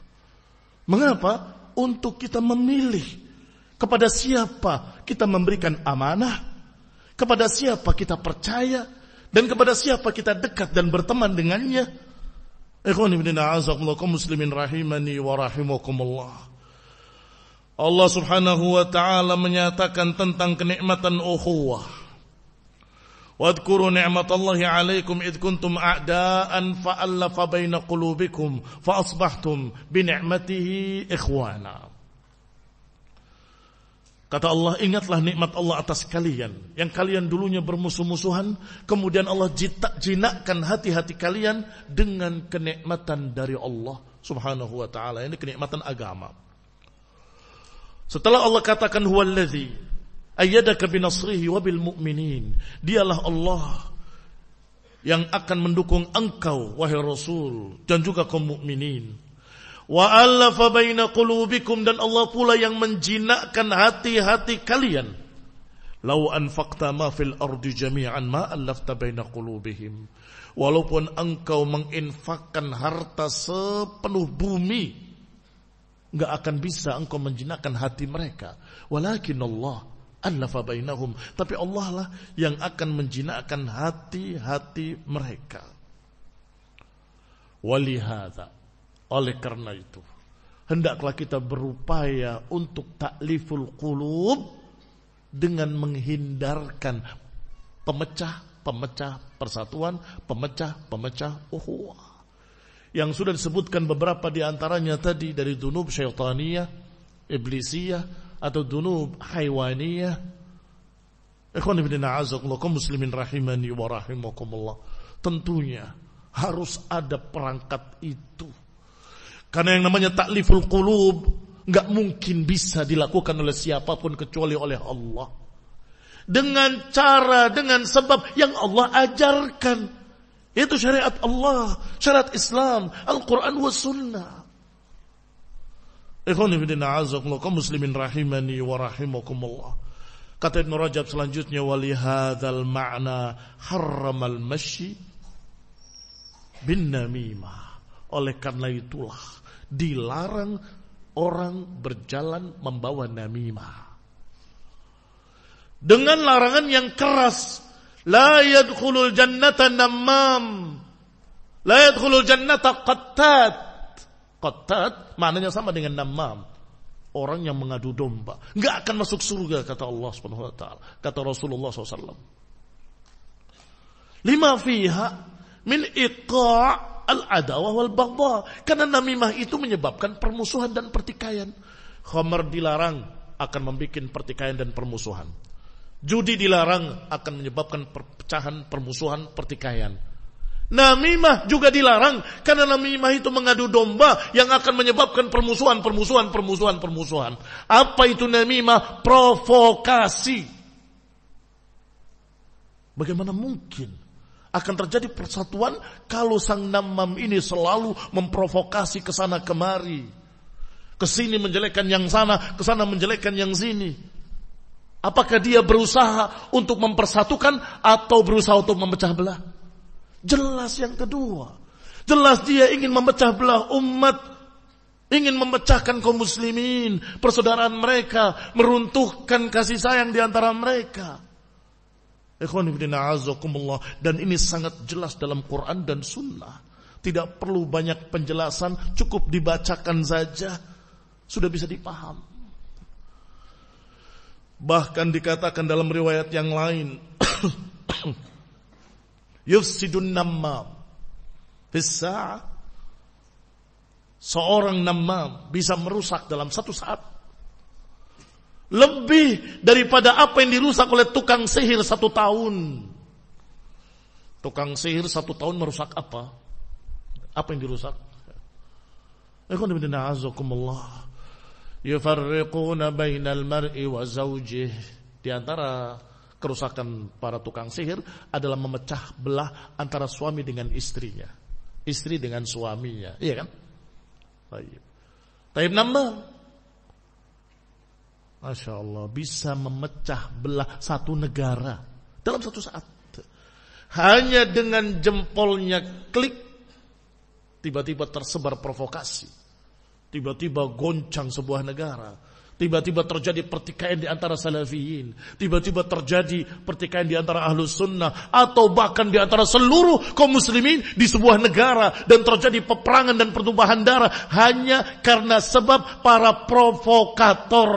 Mengapa? Untuk kita memilih kepada siapa kita memberikan amanah, kepada siapa kita percaya, dan kepada siapa kita dekat dan berteman dengannya. Ikhwani fillah a'azzakumullah kaum muslimin rahimani wa rahimakumullah. Allah Subhanahu wa taala menyatakan tentang kenikmatan ukhuwah. Wadhkuru ni'matallahi 'alaikum id kuntum a'daan fa'alafa baina qulubikum fa asbahtum bi ni'matihi ikhwana. Kata Allah, ingatlah nikmat Allah atas kalian yang kalian dulunya bermusuh-musuhan, kemudian Allah jinakkan hati-hati kalian dengan kenikmatan dari Allah Subhanahu wa taala. Ini kenikmatan agama. Setelah Allah katakan huwallazi ayyadaka binasrihi wa bil mu'minin, dialah Allah yang akan mendukung engkau wahai Rasul dan juga kaum mukminin. Wa alafa baina qulubikum, dan Allah pula yang menjinakkan hati-hati kalian. Lau anfaqta ma fil ardi jami'an ma alafta baina qulubihim. Walaupun engkau menginfakkan harta sepenuh bumi, enggak akan bisa engkau menjinakkan hati mereka. Walakin Allah alafa bainahum, tapi Allah lah yang akan menjinakkan hati-hati mereka. Walihada, oleh karena itu hendaklah kita berupaya untuk takliful qulub dengan menghindarkan pemecah persatuan, pemecah ukhuwah yang sudah disebutkan beberapa di antaranya tadi dari dunub syaitaniyah, iblisiyah, atau dunub haywaniyah. Ikhwan fillah a'azzakumullah kaum muslimin rahimani wa rahimakumullah. Tentunya harus ada perangkat itu. Karena yang namanya takliful qulub enggak mungkin bisa dilakukan oleh siapapun kecuali oleh Allah. Dengan cara, dengan sebab yang Allah ajarkan. Itu syariat Allah, syariat Islam, Al-Quran wa Sunnah. Ikhwani fillah a'azzakumullah kaum muslimin rahimani wa rahimakumullah. Kata Ibn Rajab selanjutnya, walihadzal ma'na harramal masyi bin namimah. Oleh karena itulah dilarang orang berjalan membawa namimah. Dengan larangan yang keras, la yadkhulul jannata namam, la yadkhulul jannata qattat. Qattat maknanya sama dengan namam, orang yang mengadu domba. Enggak akan masuk surga kata Allah Subhanahu wa taala, kata Rasulullah SAW. Lima fiha min iqa' al-adawah wal baghdha, karena namimah itu menyebabkan permusuhan dan pertikaian. Khamar dilarang akan membuat pertikaian dan permusuhan. Judi dilarang akan menyebabkan perpecahan, permusuhan, pertikaian. Namimah juga dilarang karena namimah itu mengadu domba yang akan menyebabkan permusuhan. Apa itu namimah? Provokasi. Bagaimana mungkin akan terjadi persatuan kalau sang namam ini selalu memprovokasi ke sana kemari, ke sini menjelekkan yang sana, ke sana menjelekkan yang sini? Apakah dia berusaha untuk mempersatukan atau berusaha untuk memecah belah? Jelas yang kedua. Jelas dia ingin memecah belah umat ingin memecahkan kaum muslimin, persaudaraan mereka, meruntuhkan kasih sayang di antara mereka. Ikhwan fillah azakumullah, dan ini sangat jelas dalam Quran dan Sunnah. Tidak perlu banyak penjelasan, cukup dibacakan saja sudah bisa dipaham. Bahkan dikatakan dalam riwayat yang lain, yufsidun nammam fis sa'ah. Seorang namam bisa merusak dalam satu saat lebih daripada apa yang dirusak oleh tukang sihir 1 tahun. Tukang sihir 1 tahun merusak apa? Apa yang dirusak? Ikhwan fillah azakumullah, yufarriquna bainal mar'i wa zawjihi. Di antara kerusakan para tukang sihir adalah memecah belah antara suami dengan istrinya, istri dengan suaminya, iya kan? Taib nama, Masya Allah, bisa memecah belah satu negara dalam satu saat. Hanya dengan jempolnya klik, tiba-tiba tersebar provokasi, tiba-tiba goncang sebuah negara, tiba-tiba terjadi pertikaian di antara salafiyin, tiba-tiba terjadi pertikaian di antara ahlus sunnah, atau bahkan di antara seluruh kaum muslimin di sebuah negara, dan terjadi peperangan dan pertumpahan darah hanya karena sebab para provokator.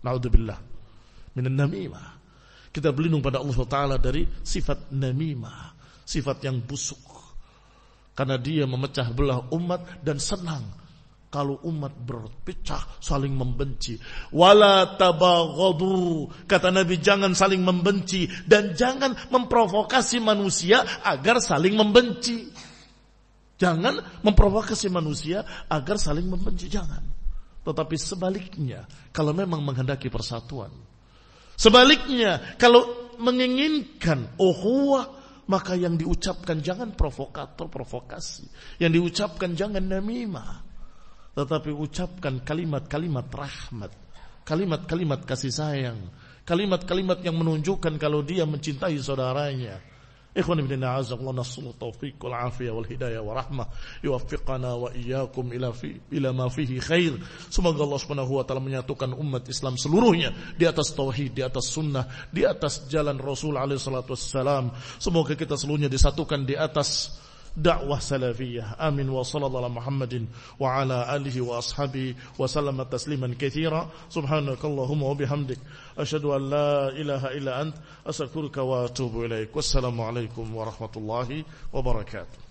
Na'udzubillah minan namimah. Kita berlindung pada Allah Ta'ala dari sifat namimah, sifat yang busuk, karena dia memecah belah umat dan senang kalau umat berpecah, saling membenci. Wala tabaghadu, kata Nabi, jangan saling membenci dan jangan memprovokasi manusia agar saling membenci. Jangan memprovokasi manusia agar saling membenci, jangan. Tetapi sebaliknya, kalau memang menghendaki persatuan, sebaliknya kalau menginginkan ukhuwah, maka yang diucapkan jangan provokator, provokasi. Yang diucapkan jangan namimah, tetapi ucapkan kalimat-kalimat rahmat, kalimat-kalimat kasih sayang, kalimat-kalimat yang menunjukkan kalau dia mencintai saudaranya. Ikhwan fillah azakumullah, nasallahu taufiq wal afiyah wal hidayah wa rahmah, yuwaffiqana wa iyyakum ila ma fihi khair. Semoga Allah Subhanahu wa taala menyatukan umat Islam seluruhnya di atas tauhid, di atas sunnah, di atas jalan Rasul alaihi salatu wassalam. Semoga kita seluruhnya disatukan di atas dakwah salafiyah. Amin. Wa sallallahu ala Muhammadin wa ala alihi wa ashabihi wa sallama tasliman katsira. Subhanakallahumma wa bihamdik, asyhadu an la ilaha illa ant, astaghfiruka wa atubu ilaik. Wassalamu alaikum warahmatullahi wabarakatuh.